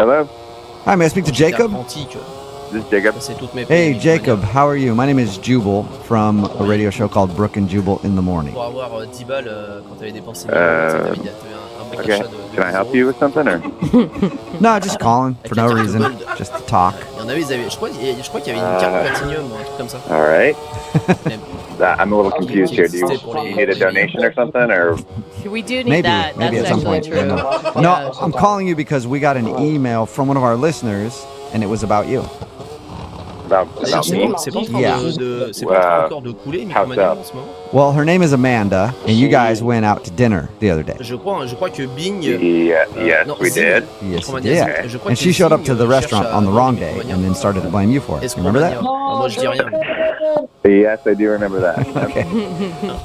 Hello, Hi, may I speak to Jacob? this is Jacob. Hey, Jacob, how are you? My name is Jubal from a radio show called Brooke and Jubal in the Morning. Okay, can I help you with something or? No, just calling for no reason, just to talk. All right. I'm a little confused here. Do you need a donation or something or? We do need Maybe that. at That's some actually point. true. No, I'm calling you because we got an email from one of our listeners, and it was about you. About me? How so? Well, her name is Amanda, and you guys went out to dinner the other day. Yes, we did. Yes, you did. And she showed up to the restaurant on the wrong day and then started to blame you for it. Remember that? Yes, I do remember that. Okay.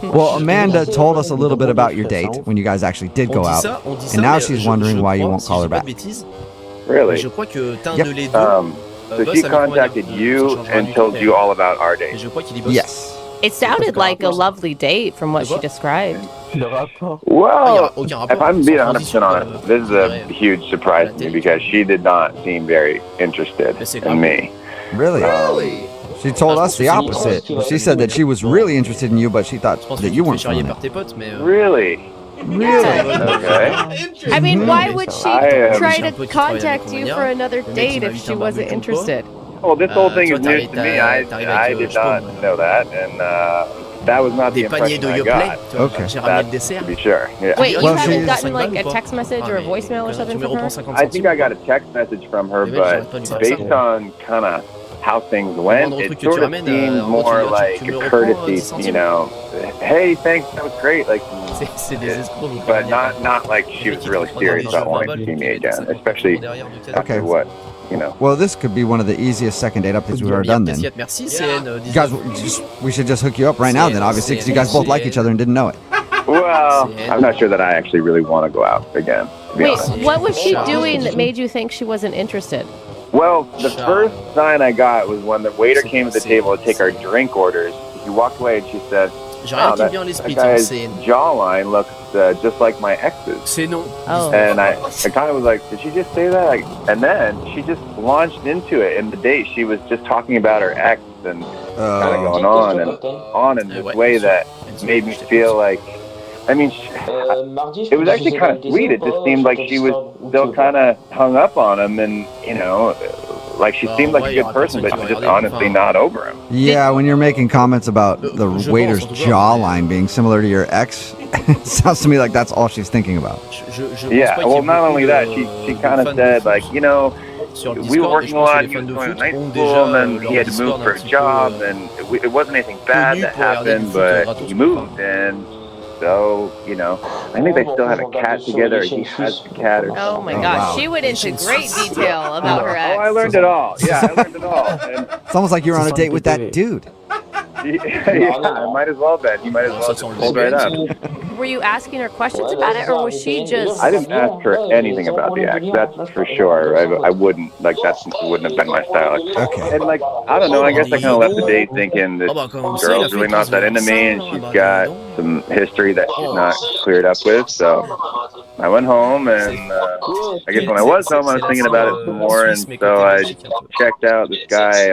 Well, Amanda told us a little bit about your date when you guys actually did go out, and now she's wondering why you won't call her back. Really? Yep. So she contacted you and told you all about our date. Yes. It sounded like a lovely date from what she described. Well, if I'm being 100% honest, this is a huge surprise to me because she did not seem very interested in me. Really? She told us the opposite. She said that she was really interested in you, but she thought that you weren't feeling it. Really? Really? Okay. I mean, why would she I, try to contact you for another date if she wasn't interested? Well, this whole thing is news to me. I did not know that, and that was not the impression I got. Okay. That's to be sure. Yeah. Wait, you Well, haven't she's- gotten like a text message or a voicemail or something from her? I think I got a text message from her, but based on kind of how things went, it sort of seemed more like a courtesy, you know. Hey, thanks, that was great. Like, but not like she was really serious about wanting to see me again, especially after what, you know. Well, this could be one of the easiest second date updates we've ever done then. You guys, we should just hook you up right now then, obviously, because you guys both like each other and didn't know it. Well, I'm not sure that I actually really want to go out again, to be Wait, honest. what was she doing that made you think she wasn't interested? Well, the first sign I got was when the waiter came to the table to take our drink orders. He walked away and she said, "Oh, that guy's jawline looks just like my ex's." Oh. And I kind of was like, did she just say that? Like, and then she just launched into it. In the date, she was just talking about her ex and kind of going on in this way that made me feel like, I mean, it was actually kind of sweet. It just seemed like she was still kind of hung up on him, and you know, like she seemed like a good person, but she was just honestly not over him. Yeah, when you're making comments about the waiter's jawline being similar to your ex, it sounds to me like that's all she's thinking about. Yeah, well, not only that, she kind of said, like, you know, we were working a lot, he was going to night school, and then he had to move for a job, and it wasn't anything bad that happened, but he moved, and so, you know, I think they still have a cat together, or he has a cat or something. Oh my gosh, wow. she went into great detail about her ex. Oh, I learned it all. Yeah, I learned it all. And, It's almost like you're on a date with that dude. yeah, I might as well bet. You might as well just pulled right up. Were you asking her questions about it, or was she just... I didn't ask her anything about the ex, that's for sure. I wouldn't, like, that wouldn't have been my style. Okay. And, like, I don't know, I guess I kind of left the date thinking this girl's really not that into me, and she's got some history that she's not cleared up with, so I went home, and I guess when I was home, I was thinking about it some more, and so I checked out this guy,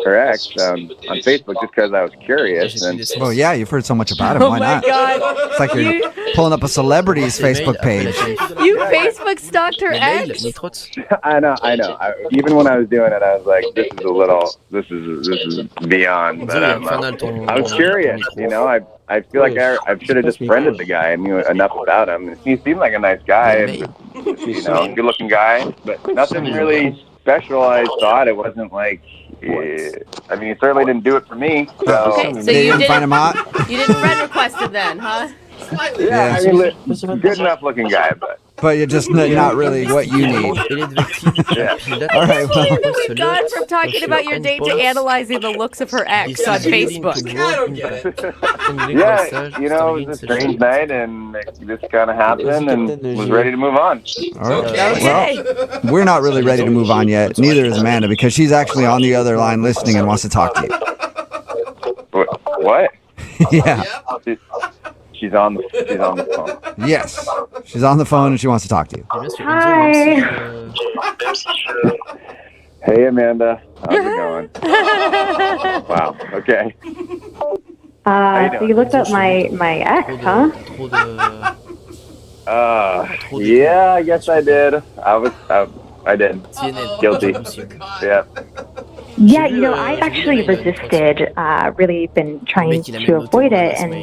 her ex, on Facebook just because I was curious, and Well, yeah, you've heard so much about him. Oh Why my not? god, It's like you're pulling up a celebrity's Facebook page. you Facebook stalked her ex? I know. Even when I was doing it, I was like, this is beyond. But I was curious, you know. I feel like I should have just friended the guy and knew enough about him. And he seemed like a nice guy, and, you know, good-looking guy, but nothing really special. I thought it wasn't like. I mean, he certainly didn't do it for me. So. Okay, so They you didn't find him hot? You didn't friend request him then, huh? Yeah, I mean, good enough-looking guy, But you're just not really what you need. yeah. All right, well, We've gone from talking about your date to analyzing the looks of her ex on Facebook. Yeah, you know, it was a strange night, and this kind of happened, and was ready to move on. all right. Okay. Well, we're not really ready to move on yet. Neither is Amanda, because she's actually on the other line listening and wants to talk to you. What? Yeah. she's on the phone. Yes, she's on the phone and she wants to talk to you. Hi. Hey, Amanda. How's it going? Wow. Okay. So you looked up my ex, huh? Yeah, I guess I did. I did. Guilty. Yeah. Yeah, you know, I actually resisted, really been trying to avoid it, and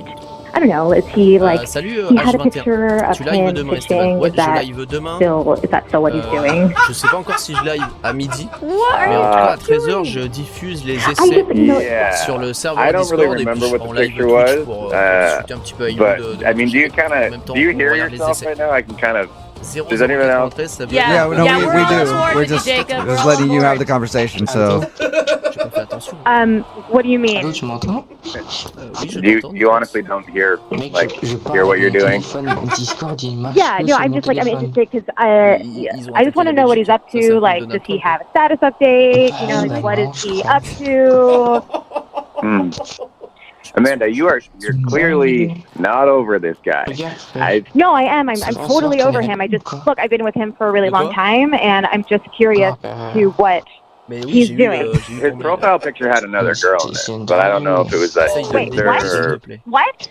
I don't know, is he like, he had a picture of him fishing, is that still what he's doing? Je sais pas encore si je live à midi, What mais en are tout cas à you 13h doing? je diffuse les essais Yeah. sur le serveur I don't Discord really et puis remember je what serai en the live picture Twitch was, pour discuter un petit peu avec vous but I mean, do you hear yourself right now? I can kind of. Does anyone else? Yeah, no, yeah, we we're do. on board We're with you, just Jacob. We're letting on you have board. the conversation. So, What do you mean? Allô, tu m'entends? You honestly don't hear Mec, je hear what you're doing? Discord, il marche Yeah, que no, sur I'm mon just like, I'm téléphone. interested because I just want to know what he's up to. Like, does he have a status update? You know, like, what is he up to? Amanda, you're clearly not over this guy. No, I am. I'm totally over him. Look, I've been with him for a really long time, and I'm just curious to what he's doing. His profile picture had another girl in it, but I don't know if it was that Wait, sister or... What?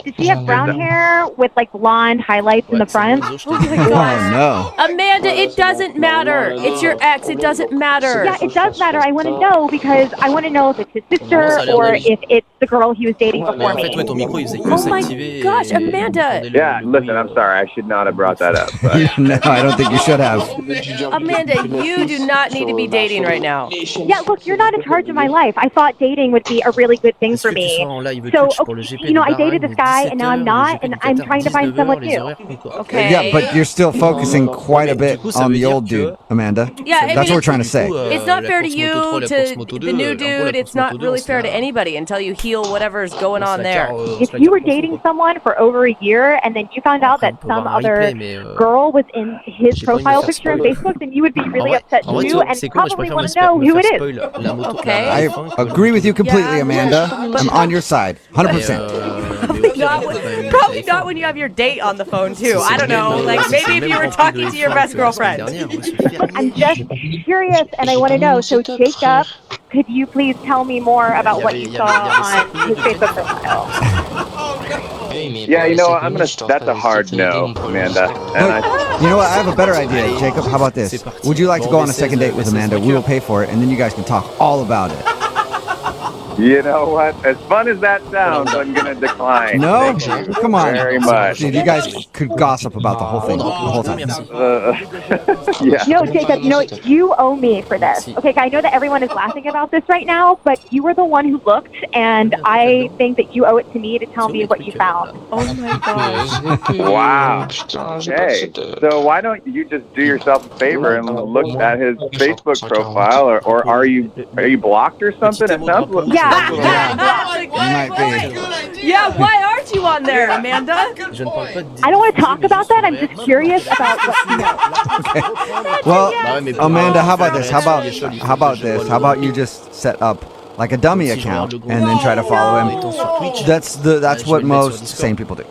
Did she have brown hair with like blonde highlights in the front? Oh my gosh. no. Amanda, it doesn't matter. It's your ex. It doesn't matter. Yeah, it does matter. I want to know because I want to know if it's his sister or if it's the girl he was dating before me. Oh my gosh, Amanda. Yeah, listen, I'm sorry. I should not have brought that up. But... No, I don't think you should have. Amanda, you do not need to be dating right now. Yeah, look, you're not in charge of my life. I thought dating would be a really good thing for me. So, okay, you know, I dated this guy and now I'm not, and I'm trying to find someone new. Okay. Yeah, but you're still focusing quite a bit on the old dude, Amanda. Yeah, I That's mean, what we're trying to say. It's not fair to you, to the new dude. It's not really fair to anybody until you heal whatever's going on there. If you were dating someone for over a year and then you found out that some other girl was in his profile picture on Facebook, then you would be really upset too and probably want to know who it is. Okay. I agree with you completely, Amanda. I'm on your side, 100%. Probably not when you have your date on the phone too. I don't know. Like maybe if you were talking to your best girlfriend. I'm just curious and I want to know. So Jacob, could you please tell me more about what you saw on his Facebook profile? Yeah, you know, that's a hard no, Amanda. And You know what? I have a better idea, Jacob. How about this? Would you like to go on a second date with Amanda? We will pay for it, and then you guys can talk all about it. You know what? As fun as that sounds, I'm gonna decline. No? Thank you Come on. very much. Dude, you guys could gossip about the whole thing the whole time. Yeah. No, Jacob, you know, you owe me for this. Okay, I know that everyone is laughing about this right now, but you were the one who looked, and I think that you owe it to me to tell me what you found. Oh my gosh. Wow. Okay. So why don't you just do yourself a favor and look at his Facebook profile, or are you blocked or something? It sounds like Yeah, why aren't you on there, Amanda? I don't want to talk about that. I'm just curious about what you know. Okay. Well, Amanda, how about this? How about this? How about you just set up like a dummy account and then try to follow him? That's what most sane people do.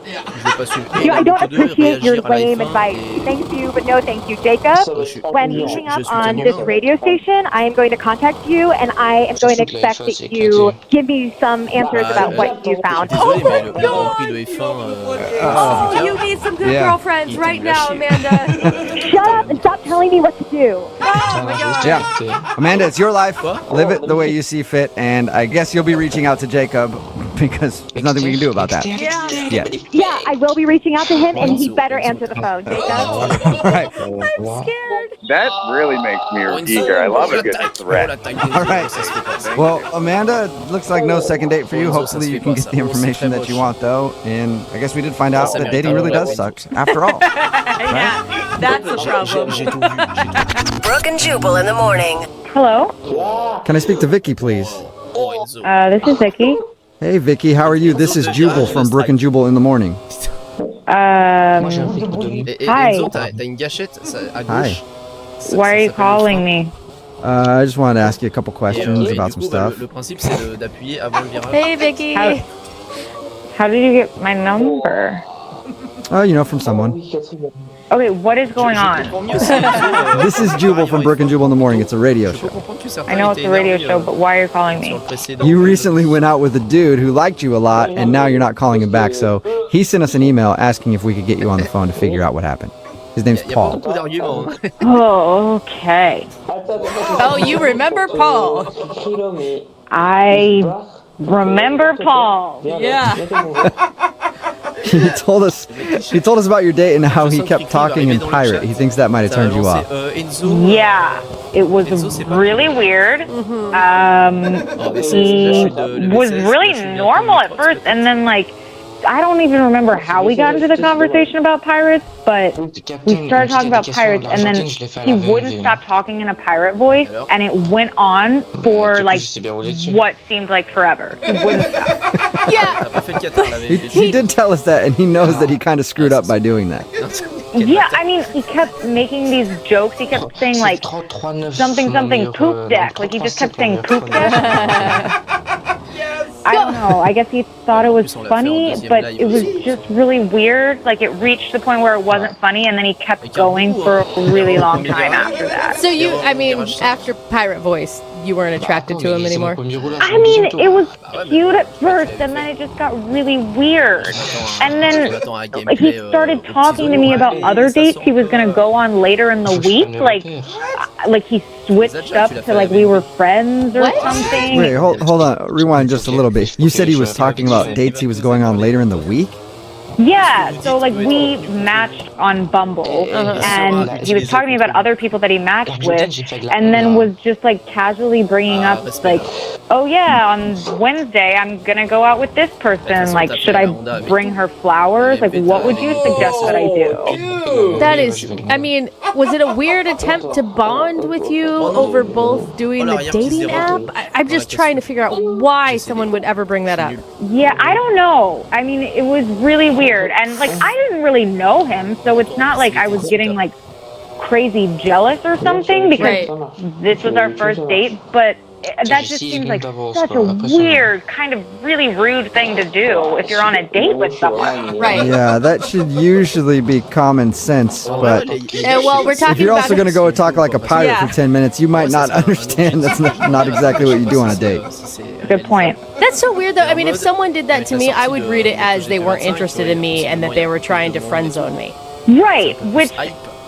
You know, I don't appreciate your lame advice. Thank you, but no thank you. Jacob, when you hang up on this radio station, I am going to contact you and I am going to expect that you give me some answers about what you found. You need some good girlfriends right now, Amanda. Shut up and stop telling me what to do. Oh my God. Yeah. Amanda, it's your life. Live it the way you see fit, and I guess you'll be reaching out to Jacob because there's nothing we can do about that. Yeah. Yeah, I will be reaching out to him and he better answer the phone, Jacob. All right. I'm scared. that really makes me eager. I love a good threat. All right. Well, Amanda, looks like no second date for you. Hopefully you can get the information that you want, though. And I guess we did find out that dating really does suck, after all. Yeah, that's the problem. Brooke and Jubal in the morning. Hello? Can I speak to Vicky, please? This is Vicky. Hey, Vicky, how are you? This is Jubal from Brooke and Jubal in the morning. Hi. Hi. Why are you calling me? I just wanted to ask you a couple questions about some stuff. Hey, Vicky. How did you get my number? Oh, you know, from someone. Okay, what is going on? This is Jubal from Brooke and Jubal in the Morning. It's a radio show. I know it's a radio show, but why are you calling me? You recently went out with a dude who liked you a lot, and now you're not calling him back. So he sent us an email asking if we could get you on the phone to figure out what happened. His name's Paul. Oh, okay. Oh, you remember Paul? I remember Paul. Yeah. He told us about your date and how he kept talking in pirate. He thinks that might have turned you off. Yeah, it was really weird. He was really normal at first, and then I don't even remember how we got into the conversation about pirates, but we started talking about pirates, and then he wouldn't stop talking in a pirate voice, and it went on for what seemed like forever. He wouldn't stop. Yeah. He did tell us that, and he knows that he kind of screwed up by doing that. Yeah, I mean, he kept making these jokes. He kept saying something poop deck. He just kept saying poop deck. I don't know. I guess he thought it was funny, but it was just really weird. It reached the point where it wasn't funny, and then he kept going for a really long time after that. So after Pirate Voice, you weren't attracted to him anymore? I mean, it was cute at first, and then it just got really weird. And then he started talking to me about other dates he was going to go on later in the week. He switched up to we were friends or something. Wait, hold on. Rewind just a little bit. You said he was talking about dates he was going on later in the week? Yeah, so we matched on Bumble, and he was talking to me about other people that he matched with, and then was just casually bringing up oh yeah, on Wednesday I'm gonna go out with this person. Should I bring her flowers? What would you suggest that I do? That is, was it a weird attempt to bond with you over both doing the dating app? I'm just trying to figure out why someone would ever bring that up. Yeah, I don't know. I mean, it was really weird, and I didn't really know him, so it's not I was getting crazy jealous or something because this was our first date, but that just seems such a weird, kind of really rude thing to do if you're on a date with someone. Right. Yeah, that should usually be common sense, but we're talking if you're also going to go talk like a pirate for 10 minutes, you might not understand that's not exactly what you do on a date. Good point. That's so weird, though. I mean, if someone did that to me, I would read it as they weren't interested in me and that they were trying to friend zone me. Right, which...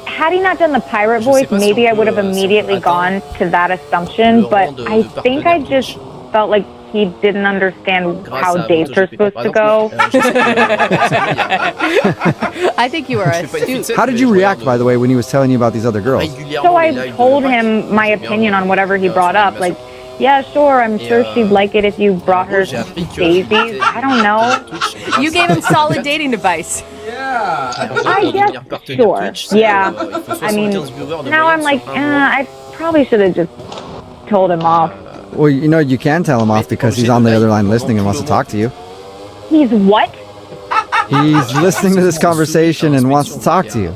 Had he not done the pirate voice, maybe I would have immediately gone to that assumption, but I think I just felt like he didn't understand how dates are supposed to go. I think you were astute. How did you react, by the way, when he was telling you about these other girls? So I told him my opinion on whatever he brought up, yeah, sure, I'm sure she'd like it if you brought her some daisies. I don't know. You gave him solid dating advice. I guess, sure. Yeah. I mean, now I'm I probably should have just told him off. Well, you can tell him off because he's on the other line listening and wants to talk to you. He's what? He's listening to this conversation and wants to talk to you.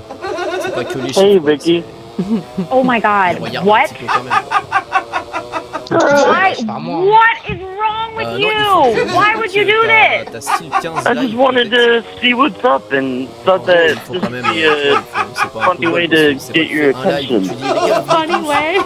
Hey, Vicky. Oh my God, what? What is wrong with you? Why would you do this? I just wanted to see what's up and thought that this would be a funny way to get your attention. Funny way?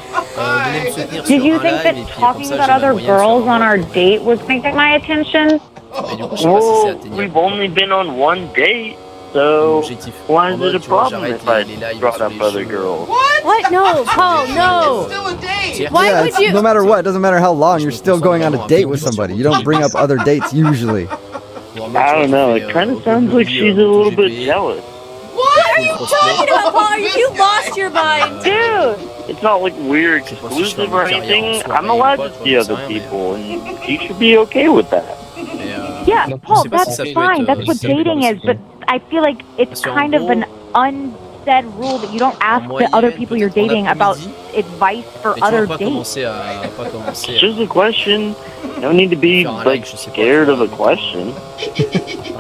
Did you think that talking about other girls on our date was getting my attention? Well, we've only been on one date. So, why is it a problem if I brought up other girls? What? No, Paul, no. Still a date. Why would you? No matter what, it doesn't matter how long, you're still going on a date with somebody. You don't bring up other dates usually. I don't know, it kind of sounds like she's a little bit jealous. What are you talking about, Paul? You lost your mind. Dude! It's not we're exclusive or anything. I'm allowed to see other people, and she should be okay with that. Yeah, Paul, that's fine. That's what dating is, but I feel like it's kind of an unsaid rule that you don't ask the other people you're dating about advice for other dates. It's just a question. You don't need to be, scared of a question.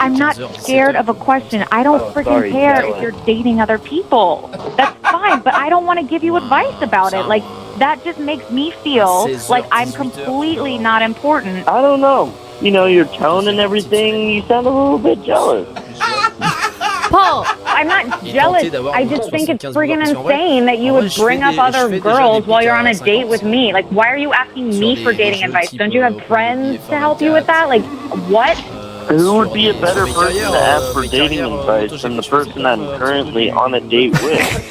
I'm not scared of a question. I don't freaking care if you're dating other people. That's fine, but I don't want to give you advice about it. That just makes me feel like I'm completely not important. I don't know. your tone and everything, you sound a little bit jealous. Paul, I'm not jealous. I just think it's friggin' insane that you would bring up other girls while you're on a date with me. Like, why are you asking me for dating advice? Don't you have friends to help you with that? Like, what? Who would be a better person to ask for dating advice than the person I'm currently on a date with?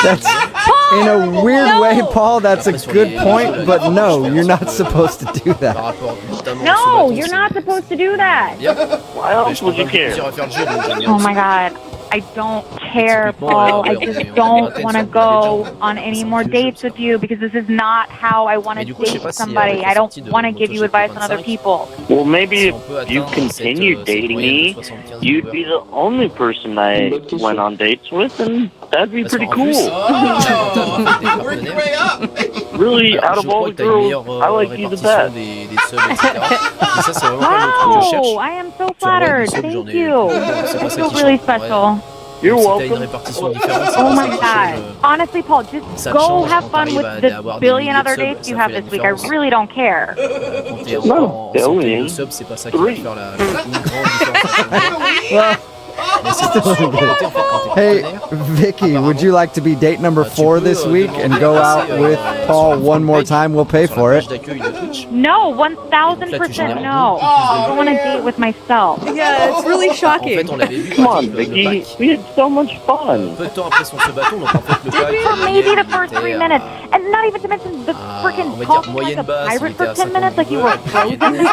That's, in a weird way, Paul, that's a good point, but no, you're not supposed to do that. No, you're not supposed to do that. Why else would you care? Oh my god. I don't care, Paul. I just don't want to go on any more dates with you because this is not how I want to date somebody. I don't want to give you advice on other people. Well, maybe if you continued dating me, you'd be the only person I went on dates with, and that'd be pretty cool. Work your way up. Really, out of all the girls, I like you the best. Wow, I am so flattered. Thank you. I feel really special. You're welcome. Oh my god. Honestly, Paul, just go have fun with the billion other dates you have this week. I really don't care. No, billion. Three. Hey, Vicky, would you like to be date number 4 this week and go out with Paul one more time? We'll pay for it. No, 1000% no. I don't want to date with myself. Yeah, it's really shocking. Come on, Vicky. We had so much fun. For maybe the first 3 minutes. And not even to mention the freaking talking like a pirate for 10 minutes like you were frozen there.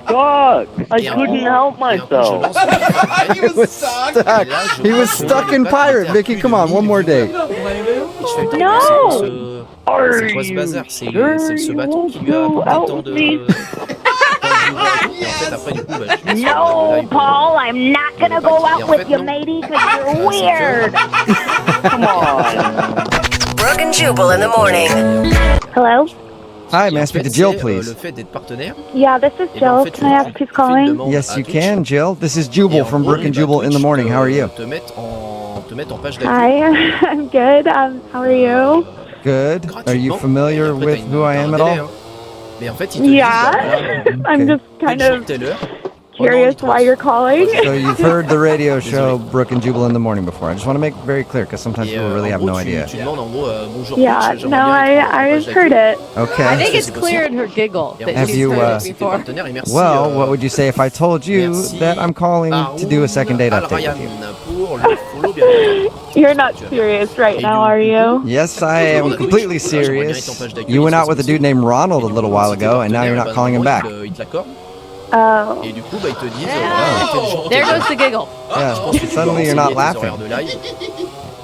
God, I couldn't help myself. He was stuck. He was stuck in pirate. Vicky, come on, one more date. No! Are you sure you won't go out with me? No, Paul, I'm not gonna go out with you, matey, because you're weird. Come on. Brooke and Jubal in the morning. Hello? Hi, may I speak to Jill, please? Yeah, this is Jill. Can I ask who's calling? Yes, you can, Jill. This is Jubal from Brooke and Jubal in the morning. How are you? Hi, I'm good. How are you? Good. Are you familiar with who I am at all? Yeah. I'm just kind of curious why you're calling. So you've heard the radio show Brooke and Jubal in the morning before. I just want to make it very clear because sometimes people really have no idea. Yeah, no, I've heard it. Okay. I think it's clear in her giggle that Have she's you, heard it before. Well, what would you say if I told you that I'm calling to do a second date update with you? You're not serious right now, are you? Yes, I am completely serious. You went out with a dude named Ronald a little while ago, and now you're not calling him back. Oh. There goes the giggle. Yeah, suddenly you're not laughing.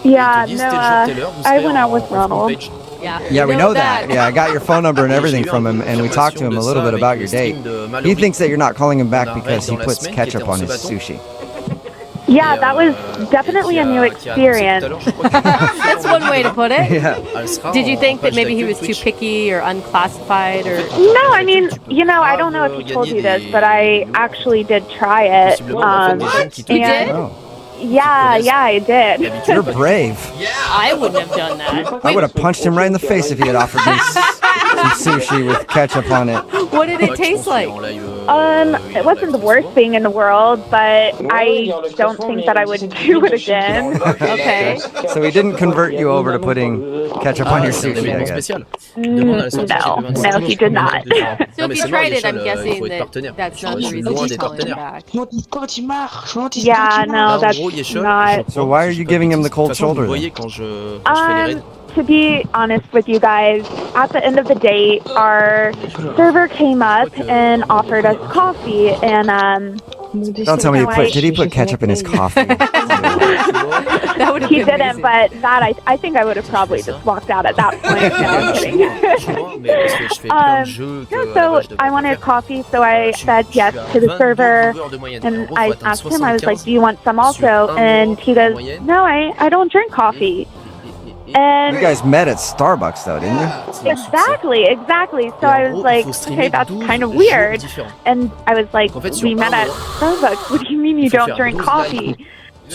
Yeah, no, I went out with Ronald. Yeah, we know that. Yeah, I got your phone number and everything from him, and we talked to him a little bit about your date. He thinks that you're not calling him back because he puts ketchup on his sushi. Yeah, that was definitely a new experience. That's one way to put it. Yeah. Did you think that maybe he was too picky or unclassified or? No, I mean, I don't know if he told you this, but I actually did try it. You did? Oh. Yeah, I did. You're brave. I wouldn't have done that. I would have punched him right in the face if he had offered me some sushi with ketchup on it. What did it taste like? It wasn't the worst thing in the world, but I don't think that I would do it again. Okay. So he didn't convert you over to putting ketchup on your sushi, I guess. No, he did not. So if you tried it, I'm guessing that that's not the reason he's calling back. Yeah, no, that's not. So why are you giving him the cold shoulder then? To be honest with you guys, at the end of the date, our server came up and offered us coffee, and Don't tell me did he put ketchup in his coffee? That would have he been didn't, amazing. but that I think I would have probably just walked out at that point. No, I'm kidding. So I wanted coffee, so I said yes to the server, and I asked him, I was like, do you want some also? And he goes, no, I don't drink coffee. And you guys met at Starbucks, though, didn't you? Exactly. So I was like, okay, that's kind of weird. And I was like, we met at Starbucks. What do you mean you don't drink coffee?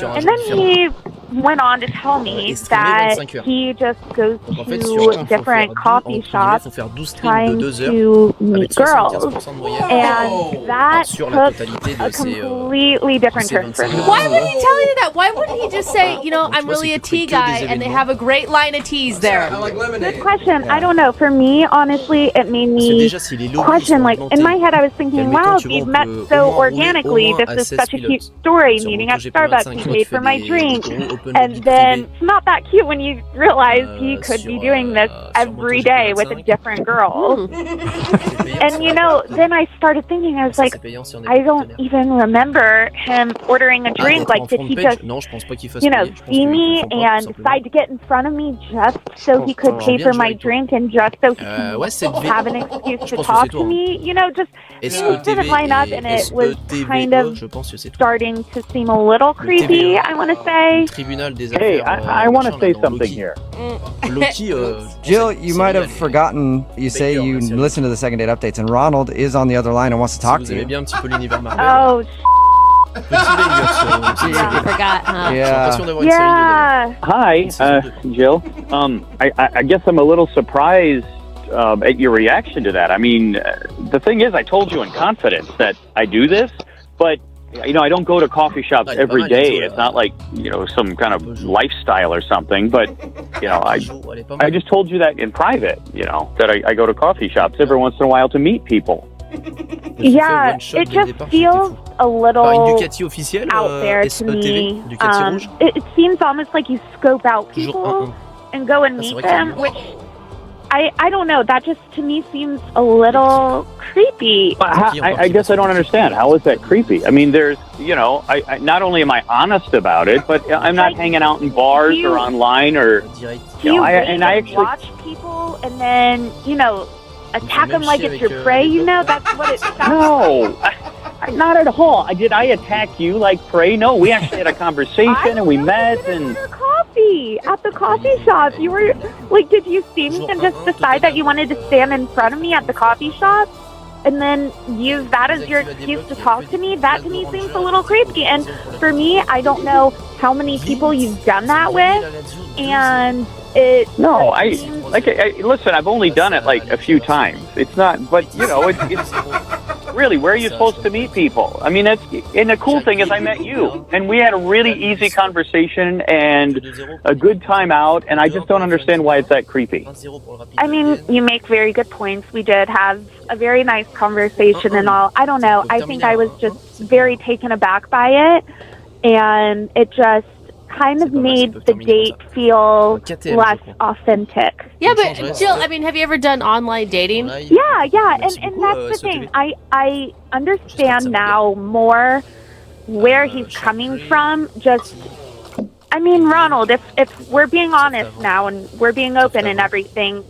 And then he went on to tell me that he just goes to different coffee shops trying to meet girls, and that took a completely different turn for me. Why would he tell you that? Why wouldn't he just say, you know, I'm really a tea guy, and they have a great line of teas there? Good question. I don't know. For me, honestly, it made me question. Like in my head, I was thinking, wow, we've met so organically. This is such a cute story. Meeting at Starbucks, he paid for my drink, and then it's not that cute when you realize he could be doing this every day with a different girl. And you know, then I started thinking, I was like, I don't even remember him ordering a drink. Like, did he just, you know, see me and decide to get in front of me just so he could pay for my drink and just so he could have an excuse to talk to me? You know, just didn't line up, and it was kind of starting to seem a little creepy, I want to say. Hey, I want to say something here. Jill, you might have forgotten, you say you listen to the second date updates, and Ronald is on the other line and wants to talk to you. Oh, I forgot, huh? yeah. Hi, Jill. I guess I'm a little surprised at your reaction to that. I mean, the thing is, I told you in confidence that I do this, but you know, I don't go to coffee shops every day. It's not like, you know, some kind of lifestyle or something, but, you know, I just told you that in private, you know, that I go to coffee shops every once in a while to meet people. Yeah, it just feels a little out there to me. It seems almost like you scope out people and go and meet them, which I don't know. That just to me seems a little creepy. I guess I don't understand. How is that creepy? I mean, there's, you know, I not only am I honest about it, but I'm not hanging out in bars or online or. I actually watch people and then, you know, attack them like it's your prey. You know, that's what it sounds like. Not at all. Did I attack you like prey? No, we actually had a conversation and we met and. At the coffee shop. You were like, did you see me and just decide that you wanted to stand in front of me at the coffee shop and then use that as your excuse to talk to me? That to me seems a little creepy. And for me, I don't know how many people you've done that with, and it. No, listen. I've only done it like a few times. It's not, but you know, it's really, where are you supposed to meet people? I mean, and the cool thing is I met you, and we had a really easy conversation and a good time out, and I just don't understand why it's that creepy. I mean, you make very good points. We did have a very nice conversation and all. I don't know. I think I was just very taken aback by it, and it just kind of made the date feel less authentic. Yeah, but Jill, I mean, have you ever done online dating? Yeah, and that's the thing. I understand now more where he's coming from. Just, I mean, Ronald, if we're being honest now and we're being open and everything,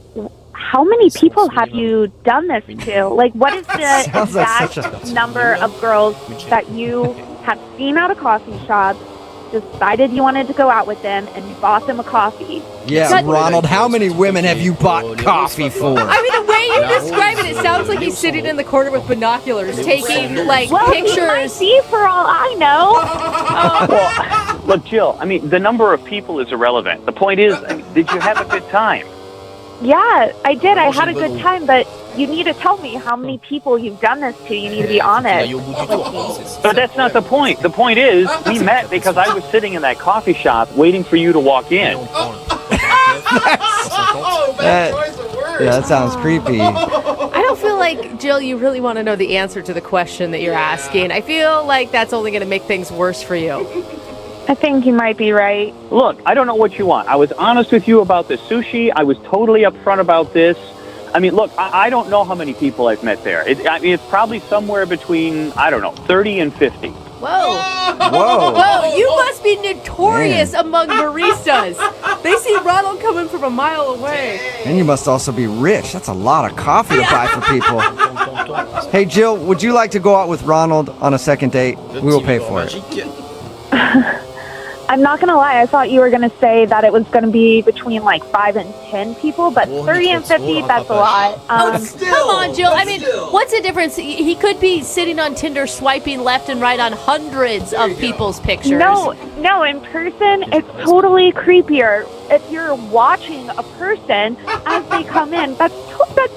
how many people have you done this to? Like, what is the exact number of girls that you have seen at a coffee shop, decided you wanted to go out with them, and bought them a coffee? Yeah, Ronald, how many women have you bought coffee for? I mean, the way you describe it, it sounds like he's sitting in the corner with binoculars, taking, like, pictures. He might be, for all I know. Well, look, Jill, I mean, the number of people is irrelevant. The point is, I mean, did you have a good time? Yeah, I did. I had a good time, but you need to tell me how many people you've done this to. You need to be honest. But that's not the point. The point is, we met because I was sitting in that coffee shop waiting for you to walk in. That sounds creepy. I don't feel like, Jill, you really want to know the answer to the question that you're asking. I feel like that's only going to make things worse for you. I think you might be right. Look, I don't know what you want. I was honest with you about the sushi. I was totally upfront about this. I mean, look, I don't know how many people I've met there. It's probably somewhere between, I don't know, 30 and 50. Whoa, you must be notorious among baristas. They see Ronald coming from a mile away. And you must also be rich. That's a lot of coffee to buy for people. Hey, Jill, would you like to go out with Ronald on a second date? We will pay for it. I'm not going to lie. I thought you were going to say that it was going to be between like 5 and 10 people, but 30 and 50, that's a lot. Come on, Jill. I mean, what's the difference? He could be sitting on Tinder swiping left and right on hundreds of people's pictures. No, in person, it's totally creepier. If you're watching a person as they come in, that's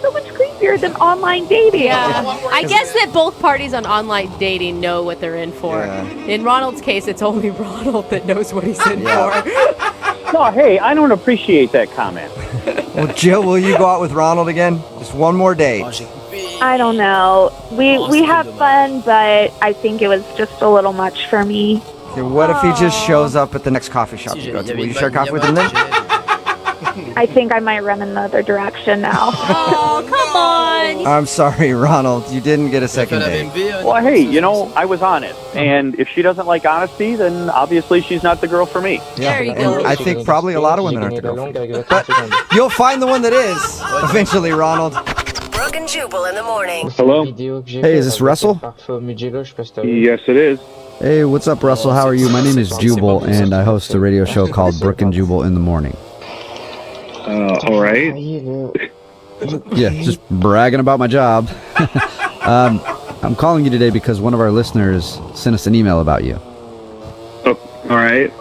so much creepier than online dating. Yeah, I guess that both parties on online dating know what they're in for. Yeah. In Ronald's case, it's only Ronald that knows what he's in for. No, hey, I don't appreciate that comment. Well, Jill, will you go out with Ronald again? Just one more date. I don't know. We have fun, but I think it was just a little much for me. Okay, what if he just shows up at the next coffee shop you go to? Will you share coffee with him then? I think I might run in the other direction now. Oh, come on. I'm sorry, Ronald. You didn't get a second date. Well, hey, I was honest. And if she doesn't like honesty, then obviously she's not the girl for me. Yeah, There you go. and I think probably a lot of women aren't the girl for you. But you'll find the one that is eventually, Ronald. Brooke and Jubal in the morning. Hello? Hey, is this Russell? Yes, it is. Hey, what's up, Russell? How are you? My name is Jubal, and I host a radio show called Brooke and Jubal in the Morning. All right. Yeah, just bragging about my job. I'm calling you today because one of our listeners sent us an email about you. Oh, all right.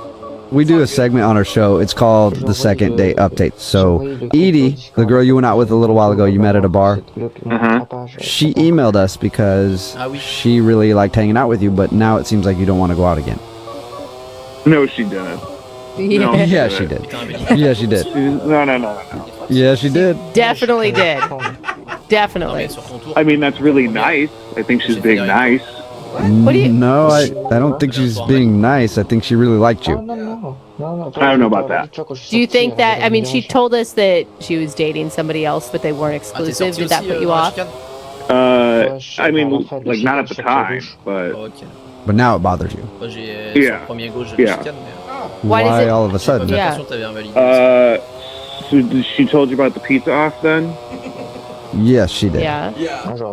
We do a segment on our show. It's called the Second Date Update. So Edie, the girl you went out with a little while ago, you met at a bar, she emailed us because she really liked hanging out with you, but now it seems like you don't want to go out again. No, she didn't. No, Yeah, she did. Yeah, she did. No. Yeah, she did. Definitely did. Definitely. I mean, that's really nice. I think she's being nice. What do you? No, I don't think she's being nice. I think she really liked you. I don't know about that. Do you think that? I mean, she told us that she was dating somebody else, but they weren't exclusive. Did that put you off? I mean, like not at the time, but But now it bothers you. yeah. Why does it- all of a sudden? Yeah. So she told you about the pizza off then? Yes, she did. Yeah.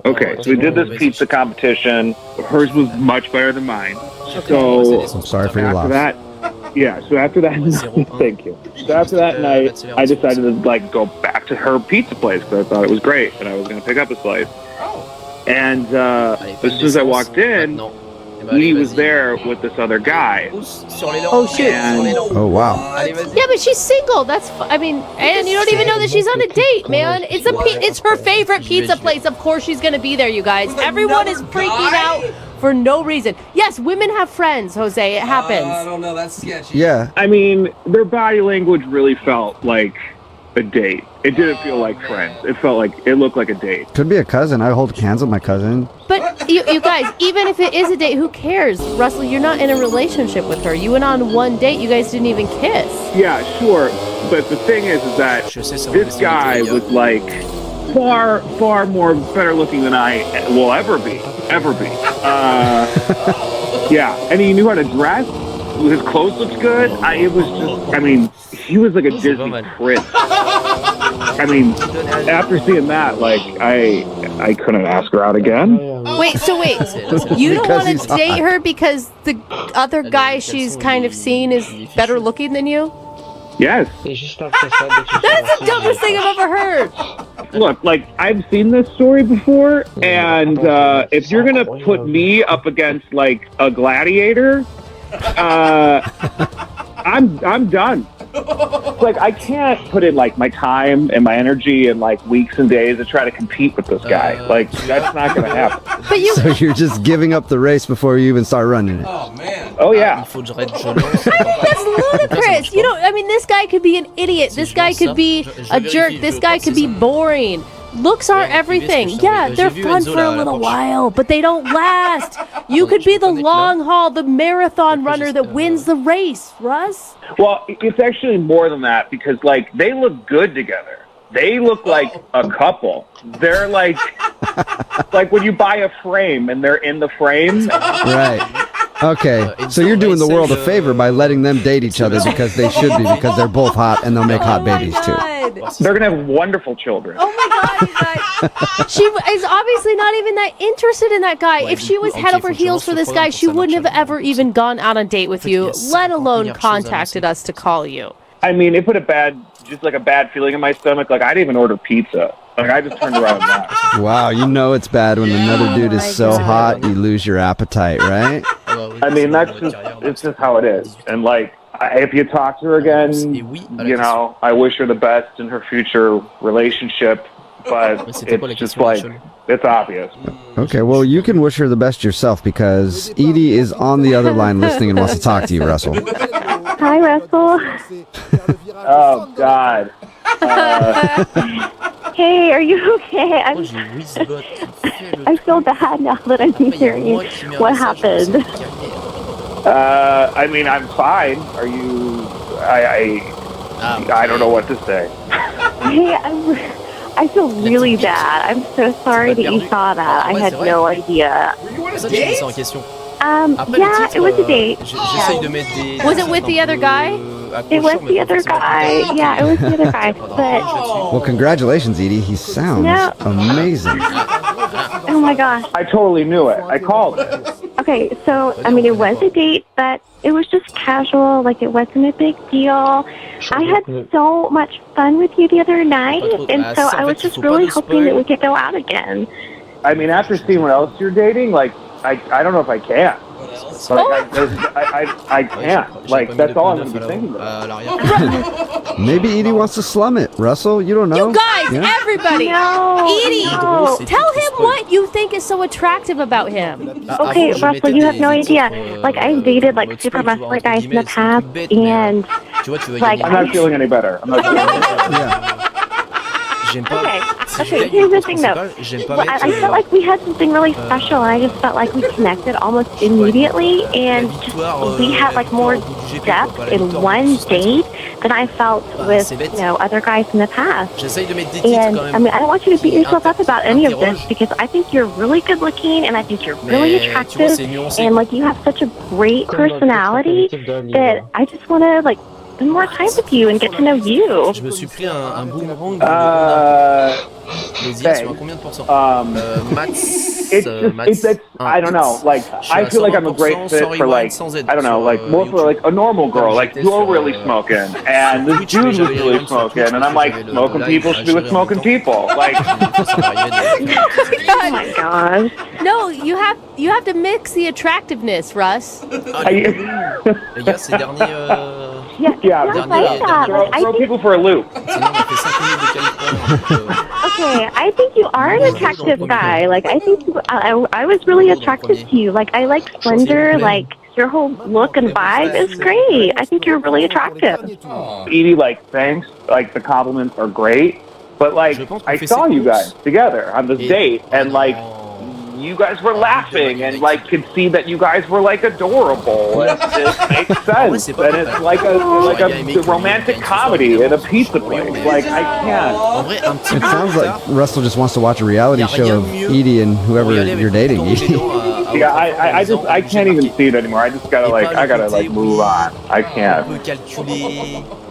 Okay, so we did this pizza competition. Hers was much better than mine. So I'm sorry for your after loss. that, so after that, thank you. So after that night, I decided to like go back to her pizza place because I thought it was great and I was going to pick up a slice. And as soon as I walked in, Edie was there with this other guy. Oh shit. Oh wow. Yeah, but she's single. That's. I mean, and you don't even know that she's on a date, man. It's her favorite pizza place. Of course, she's gonna be there, you guys. Everyone is freaking out for no reason. Yes, women have friends, Jose. It happens. I don't know. That's sketchy. Yeah. I mean, their body language really felt like a date. It didn't feel like friends. It looked like a date. Could be a cousin. I hold hands with my cousin. But you guys, even if it is a date, who cares? Russell, you're not in a relationship with her. You went on one date. You guys didn't even kiss. Yeah, sure. But the thing is that this guy was like far more better looking than I will ever be. Yeah, and he knew how to dress. His clothes looked good. He was like a Disney prince. I mean, after seeing that, like, I couldn't ask her out again. Wait, you don't want to date her because the other guy she's kind of seen is better looking than you? Yes. That's the dumbest thing I've ever heard. Look, like, I've seen this story before, and if you're gonna put me up against like a gladiator, I'm done. Like, I can't put in like my time and my energy and like weeks and days to try to compete with this guy. Like, that's not gonna happen. But you. So you're just giving up the race before you even start running it. Oh man. Oh yeah. That's ludicrous. You know, I mean, this guy could be an idiot. This guy could be a jerk. This guy could be boring. Looks aren't everything. Yeah, they're fun for a little while, but they don't last. You could be the long haul, the marathon runner that wins the race, Russ. Well, it's actually more than that because, like, they look good together. They look like a couple. They're like when you buy a frame and they're in the frame. Right. Okay, so you're doing the world a favor by letting them date each other because they should be, because they're both hot and they'll make hot babies too. They're gonna have wonderful children. Oh my god, you guys. She is obviously not even that interested in that guy. If she was head over heels for this guy, she wouldn't have ever even gone on a date with you, let alone contacted us to call you. I mean, it put a bad feeling in my stomach. Like, I didn't even order pizza. Like, I just turned around and left. Wow, you know it's bad when another dude is so hot you lose your appetite, right? I mean, it's just how it is. And like, if you talk to her again, you know, I wish her the best in her future relationship. But it's just like, it's obvious. Okay, well, you can wish her the best yourself because Edie is on the other line listening and wants to talk to you, Russell. Hi, Russell. Oh, God. Hey, are you okay? I feel bad now that I'm hearing what happened. I mean, I'm fine. Are you... I don't know what to say. Hey, I feel really bad. I'm so sorry that you saw that. I had no idea. Yeah, it was a date. Was it with the other guy? It was the other guy. Yeah, it was the other guy. But well, congratulations, Edie. He sounds amazing. Oh my gosh. I totally knew it. I called it. Okay, so I mean, it was a date, but it was just casual. Like, it wasn't a big deal. I had so much fun with you the other night, and so I was just really hoping that we could go out again. I mean, after seeing what else you're dating, like, I don't know if I can. Like, I can't. Like, that's all I'm going to be thinking about. Maybe Edie wants to slum it. Russell, you don't know. You guys, everybody. Edie, tell him what you think is so attractive about him. Okay, Russell, you have no idea. Like, I've dated, like, super muscular guys in the past, and, like... I'm not feeling any better. I'm not feeling any better. Yeah. Okay, here's the thing, though. I felt like we had something really special, and I just felt like we connected almost immediately, and just we had, like, more depth in one date than I felt with, you know, other guys in the past. And, I mean, I don't want you to beat yourself up about any of this, because I think you're really good looking, and I think you're really attractive, and, like, you have such a great personality that I just want to, like, spend more time with you and get to know you. It's I don't know, like, I feel like I'm a great fit for, like, I don't know, like, more for, like, a normal girl. Like, you're really smoking, and this dude was really smoking, and I'm like, smoking people should be with smoking people. Like, oh my gosh. No, you have to mix the attractiveness, Russ. Yeah, throw people for a loop. Okay, I think you are an attractive guy. Like, I think I was really attracted to you. Like, I like slender, like, your whole look and vibe is great. I think you're really attractive. Edie, like, thanks. Like, the compliments are great. But, like, I saw you guys together on this date, and, like, you guys were laughing, and, like, could see that you guys were, like, adorable. And it makes sense. And it's like a romantic comedy in a pizza place. Like, I can't. It sounds like Russell just wants to watch a reality show of Edie and whoever you're dating, Edie. Yeah, I can't even see it anymore. I just gotta move on. I can't.